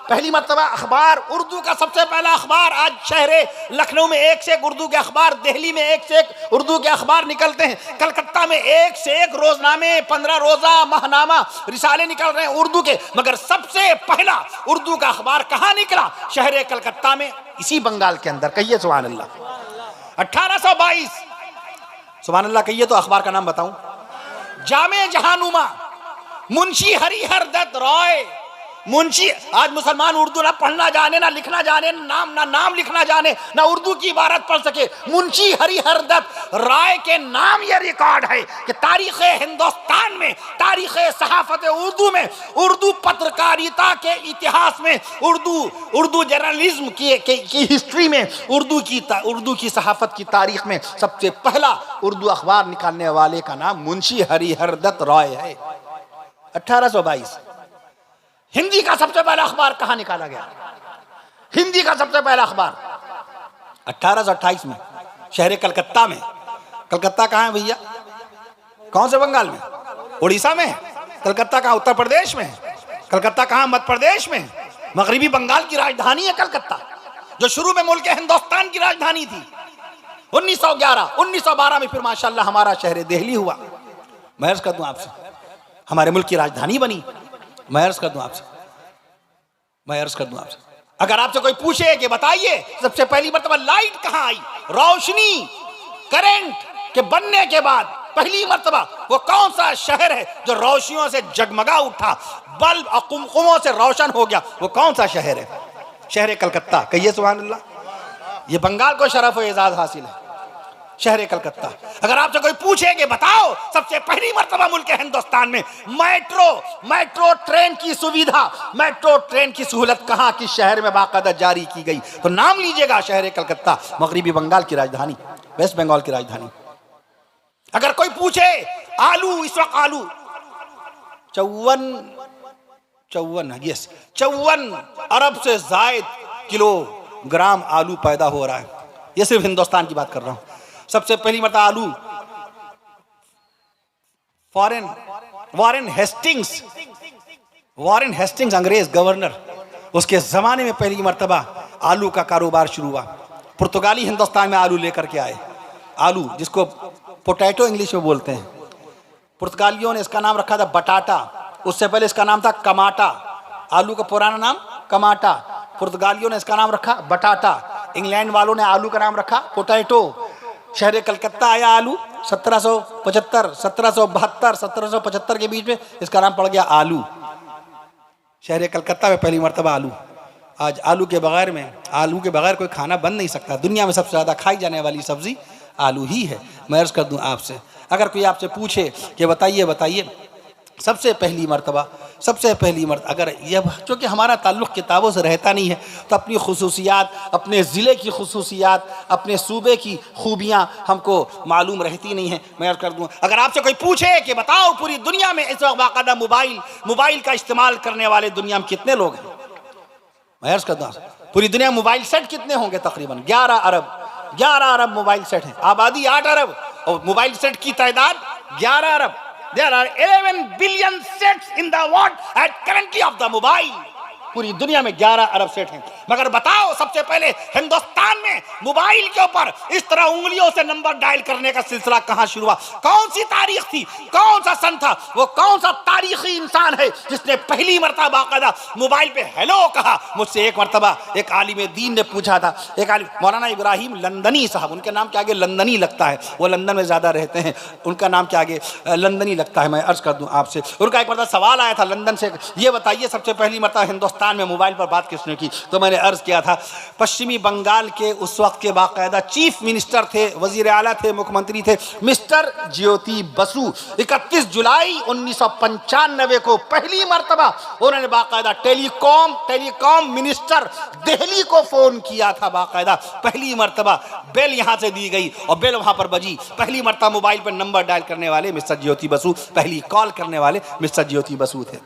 पहली मर्तबा अखबार, उर्दू का सबसे पहला अखबार, आज शहरे लखनऊ में एक से एक उर्दू के अखबार, दिल्ली में एक से एक उर्दू के अखबार निकलते हैं, कलकत्ता में एक से एक रोजनामे, 15 रोजा, माहनामा, रिसाले निकल रहे हैं उर्दू के। मगर सबसे पहला उर्दू का अखबार कहाँ निकला? शहरे कलकत्ता में, इसी बंगाल के अंदर। कहिए सुभान अल्लाह। 1822, सुभान अल्लाह कहिए तो अखबार का नाम बताऊं। जामे जहानुमा, मुंशी हरिहर दत्त रॉय। मुंशी, आज मुसलमान उर्दू ना पढ़ना जाने, ना लिखना जाने, ना नाम लिखना जाने, ना उर्दू की इबारत पढ़ सके। मुंशी हरिहर दत्त राय के नाम ये रिकॉर्ड है कि तारीख़ हिंदुस्तान में, तारीख़ सहाफ़त उर्दू में, उर्दू पत्रकारिता के इतिहास में, उर्दू जर्नलिज्म की हिस्ट्री में, उर्दू की सहाफ़त की तारीख़ में सबसे पहला उर्दू अखबार निकालने वाले का नाम मुंशी हरिहर दत्त राय है। 1822। हिंदी का सबसे पहला अखबार कहां निकाला गया? हिंदी का सबसे पहला अखबार 1828 में शहर कलकत्ता में। कलकत्ता कहां है भैया? कौन से बंगाल में? उड़ीसा में। कलकत्ता कहां? उत्तर प्रदेश में। कलकत्ता कहां? मध्य प्रदेश में। मगरिबी बंगाल की राजधानी है कलकत्ता, जो शुरू में मुल्क हिंदुस्तान की राजधानी थी। 1912 में फिर माशाल्लाह हमारा शहर दिल्ली हुआ। मैं अर्ज़ कर दूं आपसे, हमारे मुल्क की राजधानी बनी। मैं अर्ज़ कर दूं आपसे, अगर आपसे कोई पूछे कि बताइए सबसे पहली मर्तबा लाइट कहां आई, रोशनी, करंट के बनने के बाद पहली मर्तबा वो कौन सा शहर है जो रोशनियों से जगमगा उठा, बल्ब और कुमकुमों से रोशन हो गया, वो कौन सा शहर है? शहर कलकत्ता। कहिए सुभान अल्लाह। ये बंगाल को शरफ व एजाज हासिल है, शहर कलकत्ता। अगर आपसे कोई पूछे कि बताओ सबसे पहली मर्तबा मुल्क हिंदुस्तान में मेट्रो ट्रेन की सुविधा, मेट्रो ट्रेन की सहूलत कहाँ, किस शहर में बाकायदा जारी की गई, तो नाम लीजिएगा शहर कलकत्ता, मगरिबी बंगाल की राजधानी, वेस्ट बंगाल की राजधानी। अगर कोई पूछे आलू, इस वक्त आलू 54 अरब से जायद किलोग्राम आलू पैदा हो रहा है। ये सिर्फ हिंदुस्तान की बात कर रहा हूं। सबसे पहली मर्तबा आलू वॉरेन हेस्टिंग्स अंग्रेज गवर्नर, उसके जमाने में पहली मर्तबा आलू का कारोबार शुरू हुआ। पुर्तगाली हिंदुस्तान में आलू लेकर के आए। आलू जिसको पोटैटो इंग्लिश में बोलते हैं, पुर्तगालियों ने इसका नाम रखा था बटाटा, उससे पहले इसका नाम था कमाटा। आलू का पुराना नाम कमाटा, पुर्तगालियों ने इसका नाम रखा बटाटा, इंग्लैंड वालों ने आलू का नाम रखा पोटैटो। शहर कलकत्ता आया आलू 1775, 1772, 1775 के बीच में इसका नाम पड़ गया आलू। शहर कलकत्ता में पहली मर्तबा आलू। आज आलू के बगैर कोई खाना बन नहीं सकता। दुनिया में सबसे ज़्यादा खाई जाने वाली सब्जी आलू ही है। मैं अर्ज़ कर दूं आपसे, अगर कोई आपसे पूछे कि बताइए सबसे पहली मर्तबा, अगर यह, क्योंकि हमारा ताल्लुक़ किताबों से रहता नहीं है, तो अपनी खुसूसियात, अपने ज़िले की खुसूसियात, अपने सूबे की खूबियाँ हमको मालूम रहती नहीं है। मैं अर्ज़ कर दूँ, अगर आपसे कोई पूछे कि बताओ पूरी दुनिया में इस वक्त बाकायदा मोबाइल का इस्तेमाल करने वाले दुनिया में कितने लोग हैं? मैं अर्ज़ कर दूँ, पूरी दुनिया में मोबाइल सेट कितने होंगे? तकरीबन 11 अरब मोबाइल सेट हैं। आबादी 8 अरब और मोबाइल सेट की तादाद 11 अरब। There are 11 billion sets in the world at currently of the mobile. पूरी दुनिया में 11 अरब सेट हैं। मगर बताओ सबसे पहले हिंदुस्तान हिंदुस्तान में मोबाइल के ऊपर इस तरह उंगलियों से नंबर डायल करने का सिलसिला कहां शुरू हुआ? कौन सी तारीख थी, कौन सा सन था? वो कौन सा तारीखी इंसान है जिसने पहली मरतबा बाकायदा मोबाइल पे हेलो कहा? मुझसे एक मरतबा एक आलिम दीन ने पूछा था, एक आलिम मौलाना इब्राहिम लंदनी साहब, उनके नाम के आगे लंदनी लगता है, वो लंदन में ज्यादा रहते हैं, उनका नाम के आगे लंदनी लगता है। मैं अर्ज कर दूं आपसे, उनका एक मरतबा सवाल आया था लंदन से, ये बताइए सबसे पहली मरतबा हिंदुस्तान में मोबाइल पर बात किसने की? तो मैंने अर्ज किया था पश्चिमी बंगाल के उस वक्त के बाकायदा चीफ मिनिस्टर थे, वजीर आला थे, मुख्यमंत्री थे, मिस्टर ज्योति बसु। 31 जुलाई 1995 को पहली मरतबा उन्होंने बाकायदा टेलीकॉम मिनिस्टर दिल्ली को फोन किया था। बाकायदा पहली मरतबा बेल यहां से दी गई और बेल वहां पर बजी। पहली मरतबा मोबाइल पर नंबर डायल करने वाले मिस्टर ज्योति बसु, पहली कॉल करने वाले मिस्टर ज्योति बसु थे।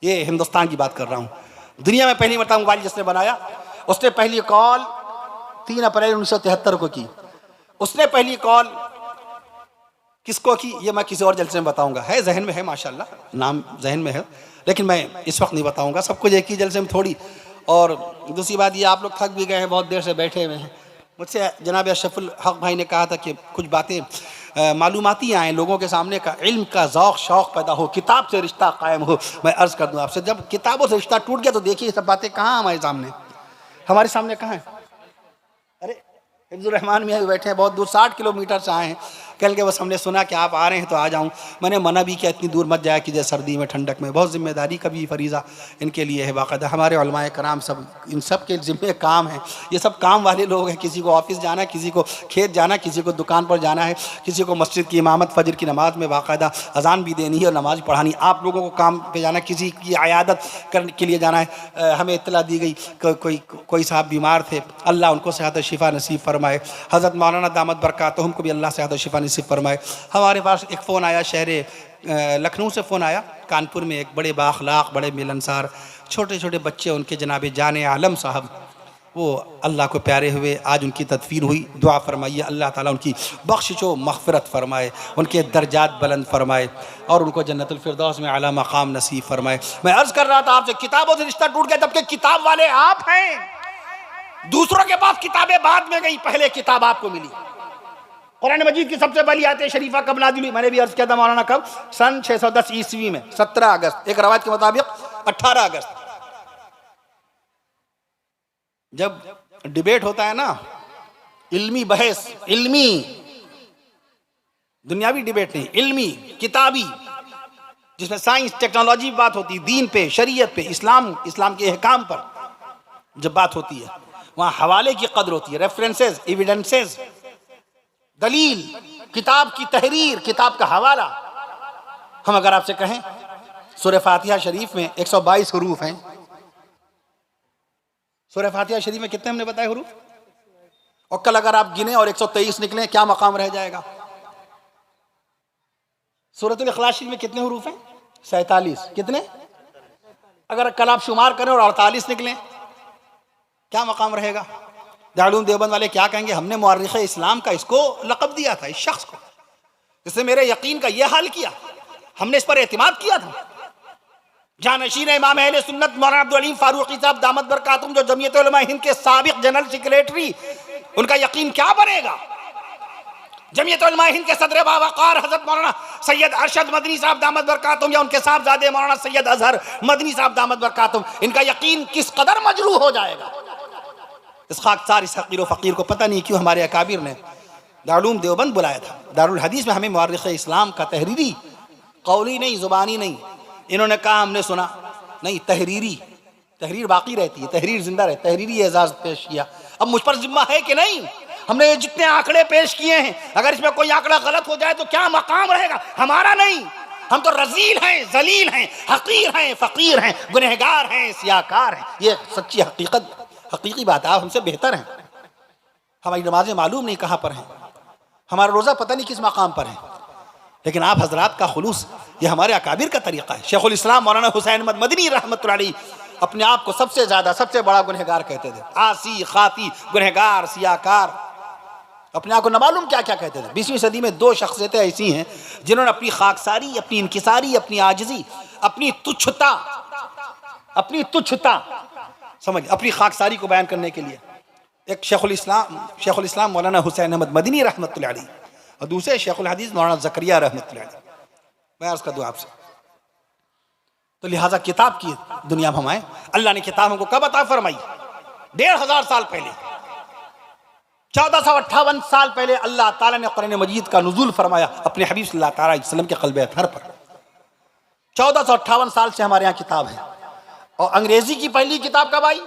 ये हिंदुस्तान की बात कर रहा हूं। दुनिया में पहली मरतबा मोबाइल जिसने बनाया, उसने पहली कॉल 3 अप्रैल 1973 को की। उसने पहली कॉल किसको की ये मैं किसी और जलसे में बताऊंगा, है जहन में है माशाल्लाह, नाम जहन में है, लेकिन मैं इस वक्त नहीं बताऊंगा, सब कुछ एक ही जलसे में थोड़ी। और दूसरी बात ये, आप लोग थक भी गए हैं, बहुत देर से बैठे हुए हैं। मुझसे जनाब अशरफुल हक भाई ने कहा था कि कुछ बातें मालूमाती आएँ, लोगों के सामने का इल्म का ज़ौक़ शौक़ पैदा हो, किताब से रिश्ता कायम हो। मैं अर्ज़ कर दूँ आपसे, जब किताबों से रिश्ता टूट गया तो देखिए सब बातें कहाँ हमारे सामने कहाँ हैं? अरे हिफ्ज़ुर रहमान मियाँ भी बैठे हैं, बहुत दूर 60 किलोमीटर से आए हैं। कल के बस हमने सुना कि आप आ रहे हैं तो आ जाऊं। मैंने मना भी किया इतनी दूर मत जाया कीजिए सर्दी में, ठंडक में, बहुत जिम्मेदारी का भी फरीज़ा इनके लिए है। बाकायदा हमारे उलमाए कराम सब, इन सब के ज़िम्मे काम है, ये सब काम वाले लोग हैं। किसी को ऑफिस जाना है, किसी को खेत जाना, किसी को दुकान पर जाना है, किसी को मस्जिद की इमामत फजर की नमाज में बाकायदा अजान भी देनी है और नमाज पढ़ानी। आप लोगों को काम पे जाना, किसी की आयादत करने के लिए जाना है। हमें इत्तला दी गई कोई साहब बीमार थे, अल्लाह उनको सेहत शिफा नसीब फरमाए। हज़रत मौलाना दामद बरकातुहुम को भी अल्लाह सेहत शिफा नसीब फरमाए। हमारे पास एक फ़ोन आया, शहर लखनऊ से फ़ोन आया, कानपुर में एक बड़े बाखलाक, बड़े मिलनसार, छोटे छोटे बच्चे उनके जनाब जाने आलम साहब, वो अल्लाह को प्यारे हुए, आज उनकी तदफीन हुई। दुआ फरमाइए अल्लाह ताला उनकी बख्शिश व मग़फ़िरत फरमाए, उनके दर्जात बुलंद फरमाए और उनको जन्नतुल फिरदौस में आला मकाम नसीब फरमाए। मैं अर्ज़ कर रहा था आपसे, किताबों से रिश्ता टूट गया, जबकि किताब वाले आप हैं। दूसरों के पास किताबें बाद में गई, पहले किताब आपको मिली। कुरान मजीद की सबसे बड़ी आयत शरीफा कब नाज़िल हुई? मैंने भी अर्ज़ किया था मौलाना, कब? सन 610 ईस्वी में, 17 अगस्त, एक रवायत के मुताबिक 18 अगस्त। जब डिबेट होता है ना, इल्मी बहस, इल्मी दुनियावी डिबेट नहीं, इल्मी किताबी, जिसमें साइंस टेक्नोलॉजी बात होती है, दीन पे, शरीयत पे, इस्लाम के अहकाम पर जब बात होती है, वहाँ हवाले की कदर होती है, रेफरेंसेस, एविडेंसेस, दलील, किताब की तहरीर, किताब का हवाला। हम अगर आपसे कहें सूरह फातिहा शरीफ में 122 हरूफ हैं, सूरह फातिहा शरीफ में कितने हमने बताए हरूफ? और कल अगर आप गिने और 123 निकले, क्या मकाम रह जाएगा? सूरतुल इखलास शरीफ में कितने हरूफ हैं? 47। कितने? अगर कल आप शुमार करें और 48 निकले, क्या मकाम रहेगा? दारुल देवबंद वाले क्या कहेंगे? हमने मुअर्रिख़ इस्लाम का इसको लक़ब दिया था, इस शख्स को, जिसने मेरे यकीन का यह हाल किया, हमने इस पर एतमाद किया था। जानशीन इमाम अहले सुन्नत मौलाना अब्दुल अलीम फारूकी साहब दामद बरकातुहुम, जो जमीयत उलमा हिंद के साबिक़ जनरल सेक्रेटरी, उनका यकीन क्या बनेगा? जमीयत उलमा हिंद के सदर बावक़ार हज़रत मौलाना सैयद अरशद मदनी साहब दामद बरकातुहुम, या उनके साहबजादे मौलाना सैयद अज़हर मदनी साहब दामद बरकातुहुम, इनका यकीन किस कदर मजरूह हो जाएगा? इस खाकसार, इस हक़ीर व फ़क़ीर को पता नहीं क्यों हमारे अकाबिर ने दारुल देवबंद बुलाया था। दारुल हदीस में हमें मुअर्रिख़ इस्लाम का तहरीरी, कौली नहीं, ज़ुबानी नहीं, इन्होंने कहा हमने सुना नहीं, तहरीर बाकी रहती है, तहरीर जिंदा रहती, तहरीरी एजाज़ पेश किया। अब मुझ पर जिम्मा है कि नहीं? हमने जितने आंकड़े पेश किए हैं, अगर इसमें कोई आंकड़ा गलत हो जाए तो क्या मकाम रहेगा? हमारा नहीं, हम तो रजील हैं, जलील हैं, हकीर हैं, फ़कीर हैं, गुनहगार हैं, सियाकार हैं। ये सच्ची हकीकत, हकीकी बात है। आप हमसे बेहतर हैं। हमारी नमाजें मालूम नहीं कहाँ पर हैं, हमारा रोज़ा पता नहीं किस मकाम पर है, लेकिन आप हजरात का खुलूस, ये हमारे अकाबिर का तरीक़ा है। शेखुल इस्लाम मौलाना हुसैन अहमद मदनी रहमतुल्लाह अलैह अपने आप को सबसे ज़्यादा, सबसे बड़ा गुनहगार कहते थे। आसी, खाती, गुनहगार, सियाकार, अपने आप को न मालूम क्या क्या कहते थे। 20वीं सदी में 2 शख्सियतें ऐसी हैं जिन्होंने अपनी खाकसारी, अपनी इनकिसारी, अपनी आजिज़ी, अपनी तुच्छता समझ, अपनी खाकसारी को बयान करने के लिए एक शेखुल इस्लाम मौलाना हुसैन अहमद मदनी रहमतुल्लाह अलैह और दूसरे शेखुल हदीस मौलाना ज़करिया रहमतुल्लाह अलैह। मैं अर्ज़ कर दूँ आपसे, तो लिहाजा किताब की दुनिया में हम आए। अल्लाह ने किताब हमको कब अता फरमाई? 1500 साल पहले, 1458 साल पहले अल्लाह ताला ने कुरान मजीद का नुज़ूल फरमाया अपने हबीब सल्लल्लाहु अलैहि वसल्लम के क़ल्ब अतहर पर। 1458 साल से हमारे यहाँ किताब है। और अंग्रेजी की पहली किताब कब आई?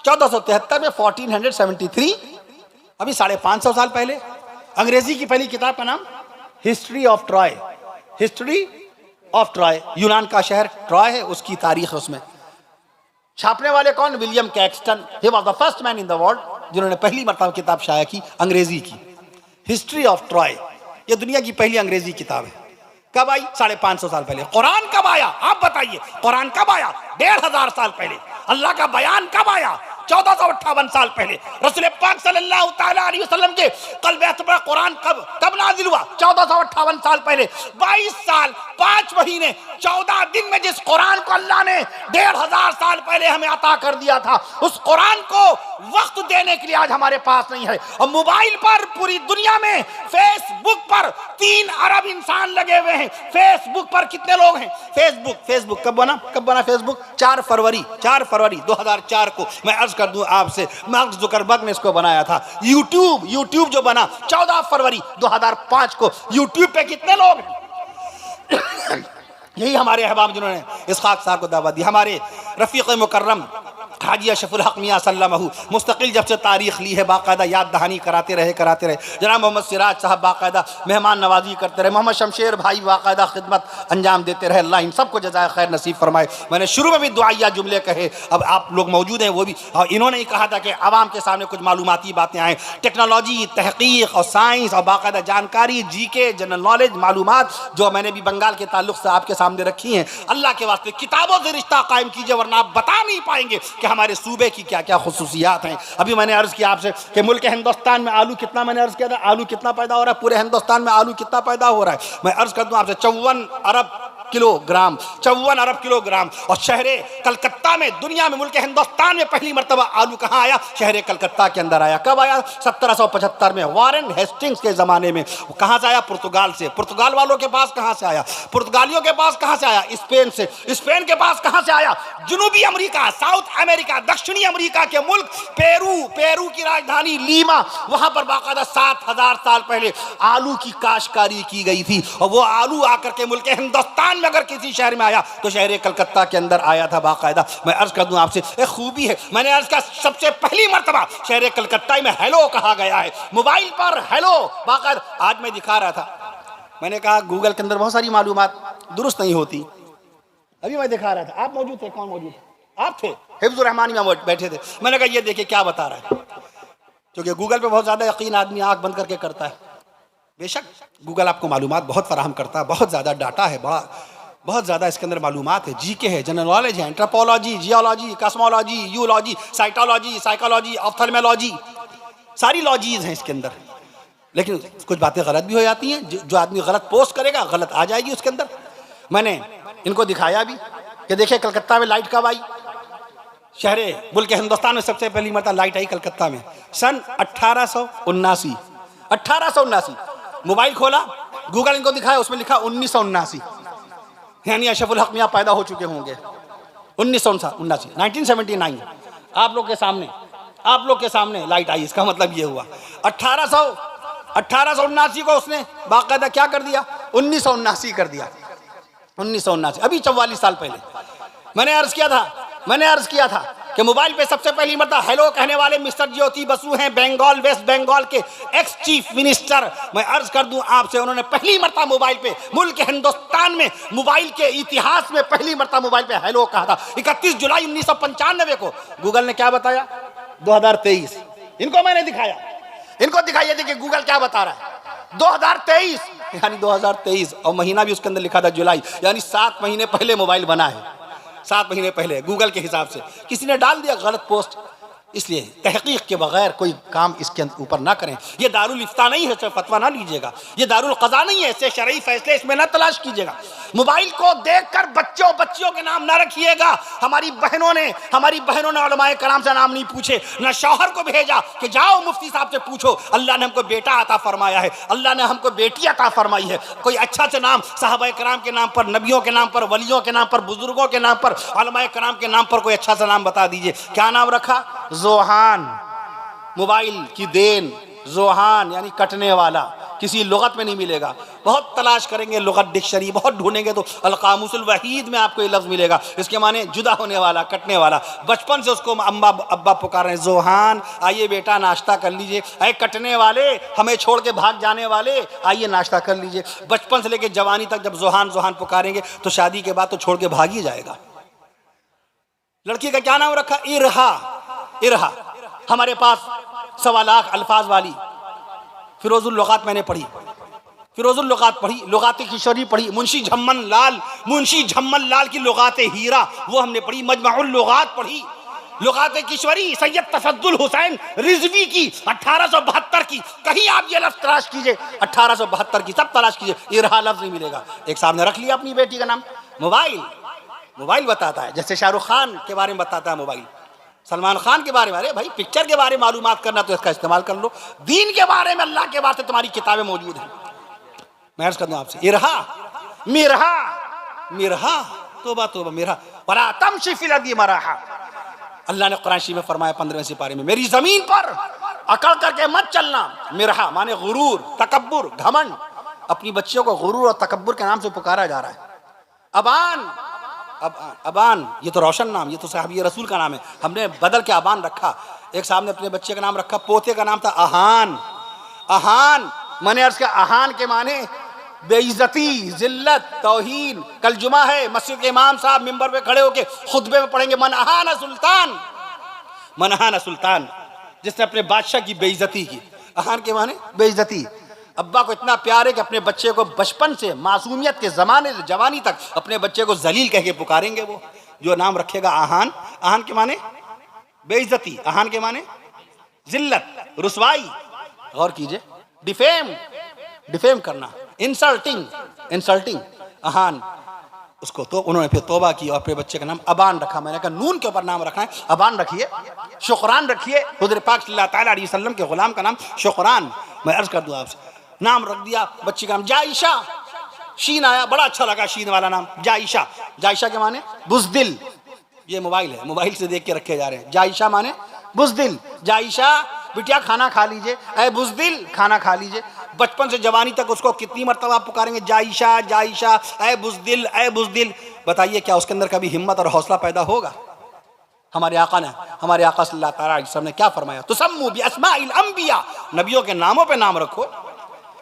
1473 में, 1473, अभी 550 साल पहले। अंग्रेजी की पहली किताब का नाम history of Troy. History of Troy, यूनान का शहर ट्रॉय है, उसकी तारीख है उसमें। छापने वाले कौन? William Caxton. He was the first man in the world जिन्होंने पहली मरतबा किताब शाया की अंग्रेजी की, हिस्ट्री ऑफ ट्रॉय। ये दुनिया की पहली अंग्रेजी किताब है। कब आई? 550 साल पहले। कुरान कब आया? आप बताइए, कुरान कब आया? 1500 साल पहले। अल्लाह का बयान कब आया? 1458 साल पहले। रसूल पाक सल्लल्लाहु तआला अलैहि वसल्लम के क़ल्ब अतहर कुरान कब नाज़िल हुआ? 1458 साल पहले। 22 साल 5 महीने 14 दिन में जिस कुरान को अल्लाह ने 1500 साल पहले हमें अता कर दिया था, उस कुरान को वक्त देने के लिए आज हमारे पास नहीं है। और मोबाइल पर पूरी दुनिया में फेसबुक पर 3 अरब इंसान लगे हुए हैं। फेसबुक पर कितने लोग हैं? फेसबुक कब बना फेसबुक? 4 फरवरी 2004 को। मैं अर्ज कर दूं आपसे, मार्क जुकरबर्ग ने इसको बनाया था। यूट्यूब जो बना 14 फरवरी 2005 को। यूट्यूब पे कितने लोग हैं? यही हमारे अहबाब जिन्होंने इसहाक साहब को दावत दी। हमारे रफ़ीक़ मुकर्रम हाजी अशरफुल हक मियां सल्लमहु मुस्तकिल जब से तारीख ली है, बाकायदा याद दहानी कराते रहे। जनाब मोहम्मद सिराज साहब बाकायदा मेहमान नवाजी करते रहे। मोहम्मद शमशेर भाई बाकायदा खिदमत अंजाम देते रहे। अल्लाह इन सबको जज़ाए खैर नसीब फरमाए। मैंने शुरू में भी दुआया जुमले कहे, अब आप लोग मौजूद हैं वो भी, और इन्होंने ही कहा था कि आवाम के सामने कुछ मालूमाती बातें आएँ। टेक्नोलॉजी, तहकीक और साइंस और बाकायदा जानकारी, जीके, जनरल नॉलेज, मालूमात जो मैंने भी बंगाल के ताल्लुक से आपके सामने रखी हैं। अल्लाह के वास्ते किताबों से रिश्ता कायम कीजिए, वरना आप बता नहीं पाएंगे कि हमारे सूबे की क्या क्या खुसूसियात हैं। अभी मैंने अर्ज किया आपसे कि मुल्क हिंदुस्तान में आलू कितना, मैंने अर्ज किया था आलू कितना पैदा हो रहा है, पूरे हिंदुस्तान में आलू कितना पैदा हो रहा है। मैं अर्ज कर दूं आपसे 54 अरब किलोग्राम। और शहरे कलकत्ता में, दुनिया में, मुल्क हिंदुस्तान में पहली मरतबा आलू कहाँ आया? शहरे कलकत्ता के अंदर आया। कब आया? 1775 में, वारेन हेस्टिंग्स के ज़माने में। कहाँ से आया? पुर्तगाल से। पुर्तगाल वालों के पास कहाँ से आया? पुर्तगालियों के पास कहाँ से आया? स्पेन से। स्पेन के पास कहाँ से आया? जनूबी अमेरिका, साउथ अमेरिका, दक्षिणी अमेरिका के मुल्क पेरू की राजधानी लीमा, वहाँ पर बाकायदा 7000 साल पहले आलू की काश्तकारी की गई थी। और वो आलू आकर के मुल्क हिंदुस्तान में अगर किसी शहर में आया तो शहर कलकत्ता के अंदर आया था बाकायदा। मैं अर्ज कर दूं आपसे, एक खूबी है, मैंने अर्ज का सबसे पहली मर्तबा शहर कलकत्ता में हेलो कहा गया है। मोबाइल पर हेलो बाकायदा। आज मैं दिखा रहा था, मैंने कहा गूगल के अंदर बहुत सारी मालूमात दुरुस्त नहीं होती। अभी मैं दिखा रहा था, आप मौजूद थे? कौन मौजूद थे? आप थे, हिफ्जुर रहमानी में बैठे थे। मैंने कहा ये देखिए क्या बता रहा है, क्योंकि गूगल पे बहुत ज़्यादा यकीन आदमी आँख बंद करके करता है। बेशक गूगल आपको मालूमात बहुत फराहम करता है, बहुत ज़्यादा डाटा है, बहुत ज़्यादा इसके अंदर मालूमात है, जीके है, जनरल नॉलेज है, anthropology, geology, cosmology, eulogy, cytology, psychology, ophthalmology, सारी लॉजीज हैं इसके अंदर। लेकिन कुछ बातें गलत भी हो जाती हैं, जो आदमी गलत पोस्ट करेगा गलत आ जाएगी उसके अंदर। मैंने इनको दिखाया भी कि देखिए कलकत्ता में लाइट कब आई। शहरे मुल्क हिंदुस्तान में सबसे पहली मरतबा लाइट आई कलकत्ता में सन 1879। मोबाइल खोला, गूगल इनको दिखाया, उसमें लिखा 1979, यानी अशरफुल हक मियां पैदा हो चुके होंगे। 1979 आप लोग के सामने लाइट आई। इसका मतलब ये हुआ 1879 को उसने बाकायदा क्या कर दिया? 1979 कर दिया। 1979 अभी 44 साल पहले। मैंने अर्ज किया था कि मोबाइल पे सबसे पहली मरतबा हेलो कहने वाले मिस्टर ज्योति बसु हैं, बंगाल, वेस्ट बंगाल के एक्स चीफ मिनिस्टर। मैं अर्ज कर दूं आपसे, उन्होंने पहली मरतबा मोबाइल पे, मुल्क हिंदुस्तान में मोबाइल के इतिहास में पहली मरतबा मोबाइल पे हेलो कहा था 31 जुलाई 1995 को। गूगल ने क्या बताया? 2023। इनको मैंने दिखाया, इनको दिखाइए, देखिए गूगल क्या बता रहा है। 2023 यानी 2023 और महीना भी उसके अंदर लिखा था जुलाई, यानी 7 महीने पहले मोबाइल बना है। 7 महीने पहले गूगल के हिसाब से किसी ने डाल दिया गलत पोस्ट। इसलिए तहकीक के बगैर कोई काम इसके ऊपर ना करें। ये दारुल इफ्ता नहीं है, फतवा ना लीजिएगा। ये दारुल क़ज़ा नहीं है, इससे शरई फैसले इसमें ना तलाश कीजिएगा। मोबाइल को देखकर बच्चियों के नाम ना रखिएगा। हमारी बहनों ने उलमाए कराम से नाम नहीं पूछे, ना शौहर को भेजा कि जाओ मुफ्ती साहब से पूछो। अल्लाह ने हमको बेटा अता फरमाया है, अल्लाह ने हमको बेटी अता फरमाई है। कोई अच्छा से नाम सहाबाए कराम के नाम पर, नबियों के नाम पर, वलियों के नाम पर, बुजुर्गों के नाम पर, उलमाए कराम के नाम पर कोई अच्छा सा नाम बता दीजिए। क्या नाम रखा? ज़ोहान। मोबाइल की देन, ज़ोहान यानी कटने वाला, किसी लुगत में नहीं मिलेगा। बहुत तलाश करेंगे लुगत डिक्शनरी, बहुत ढूंढेंगे तो अल कामुसुल वहीद में आपको ये लफ्ज़ मिलेगा। इसके माने जुदा होने वाला, कटने वाला। बचपन से उसको अम्बा अब्बा पुकार रहे हैं, ज़ोहान आइए बेटा नाश्ता कर लीजिए। अरे कटने वाले, हमें छोड़ के भाग जाने वाले, आइए नाश्ता कर लीजिए। बचपन से लेकर जवानी तक जब ज़ोहान ज़ोहान पुकारेंगे तो शादी के बाद तो छोड़ के भाग ही जाएगा। लड़की का क्या नाम रखा? इरहा। इरहा। हमारे पास 1.25 लाख अल्फाज वाली फिरोजुल लुगात मैंने पढ़ी, फिरोजुल लुगात पढ़ी, लुगात किशोरी पढ़ी, मुंशी झम्मन लाल की लुगात हीरा वो हमने पढ़ी, मजमउल लुगात पढ़ी, लुगात किशोरी सैयद तफद्दुल हुसैन रिजवी की 1872 की। कहीं आप ये लफ्ज़ तलाश कीजिए 1872 की, सब तलाश कीजिए, इरहा लफ्ज़ नहीं मिलेगा। एक सामने रख लिया अपनी बेटी का नाम। मोबाइल बताता है, जैसे शाहरुख खान के बारे में बताता है मोबाइल, सलमान खान के बारे में। अरे भाई पिक्चर के बारे में मालूमात करना तो इसका इस्तेमाल कर लो। दीन के बारे में अल्लाह के वास्ते तुम्हारी किताबें मौजूद हैं। मैं अर्ज़ कर दूं आपसे, इरहा मिरहा तौबा मिरहा वला तमशी फिल अर्दि मराहा। अल्लाह ने कुरान शरीफ में फरमाया 15वें सिपारे में, मेरी जमीन पर अकड़ करके मत चलना। मिरहा माने गुरूर, तकब्बुर, घमंड। अपनी बच्चियों को गुरूर और तकब्बुर के नाम से पुकारा जा रहा है। अबान ये तो रोशन नाम, ये तो साहबी रसूल का नाम है, हमने बदल के अबान रखा। एक साहब ने अपने बच्चे का नाम रखा, पोते का नाम था अहान। मैंने अर्ज़ किया अहान के माने बेइज्जती, जिल्लत, तौहीन। कल जुमा है, मस्जिद के इमाम साहब मिंबर पे खड़े होके खुतबे में पढ़ेंगे मन अहाना सुल्तान, जिसने अपने बादशाह की बेइज्जती की। अहान के माने बेइज्जती। अब्बा को इतना प्यार है कि अपने बच्चे को बचपन से मासूमियत के ज़माने से जवानी तक अपने बच्चे को जलील कह के पुकारेंगे। वो जो नाम रखेगा अहान के माने बेइज्जती, अहान के माने जिल्लत, रुसवाई। गौर कीजिए, डिफेम करना, इंसल्टिंग अहान उसको। तो उन्होंने फिर तौबा की और अपने बच्चे का नाम अबान रखा। मैंने कहा नून के ऊपर नाम रखना है, अबान रखिए। शुक्रान रखिए, हुज़ूर पाक सल्लल्लाहु ताला अलैहि वसल्लम के गुलाम का नाम शुक्रान। मैं अर्ज़ कर दूँ आपसे, नाम रख दिया बच्ची का नाम जायशा। शीन आया, बड़ा अच्छा लगा शीन वाला नाम, जायशा के माने बुज़दिल। ये मोबाइल है, मोबाइल से देख के रखे जा रहे हैं। जायशा माने बुज़दिल। जायशा बिटिया खाना खा लीजिए, ऐ बुज़दिल खाना खा लीजिए। बचपन से जवानी तक उसको कितनी मरतबा पुकारेंगे, जायशा, ऐ बुज़दिल। बताइए क्या उसके अंदर कभी हिम्मत और हौसला पैदा होगा? हमारे आका सल्लल्लाहु अलैहि वसल्लम ने क्या फरमाया? तुसम्मू बि अस्माइल अंबिया, नबियों के नामों पे नाम रखो।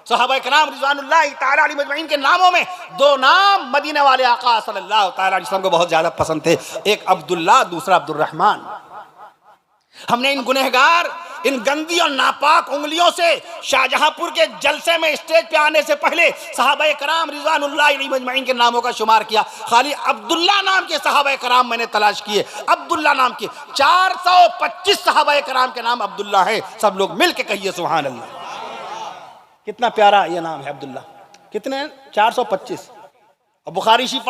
सहाबा कराम रिज़वानुल्लाहि ताला अलैहिम अजमईन के नामों में 2 नाम मदीने वाले आका सल्लल्लाहु ताला अलैहि वसल्लम को बहुत ज्यादा पसंद थे, एक अब्दुल्ला, दूसरा अब्दुर्रहमान। हमने इन गुनहगार, इन गंदी और नापाक उंगलियों से शाहजहांपुर के जलसे में स्टेज पे आने से पहले सहाबा कराम रिज़वानुल्लाहि अलैहिम अजमईन के नामों का शुमार किया। खाली अब्दुल्ला नाम के सहाबा कराम मैंने तलाश किए। अब्दुल्ला नाम के 425 सहाबा कराम के नाम अब्दुल्ला है। सब लोग मिल के कहिए सुभान अल्लाह। कितना प्यारा ये नाम है अब्दुल्ला। कितने? 425। और बुखारी शरीफ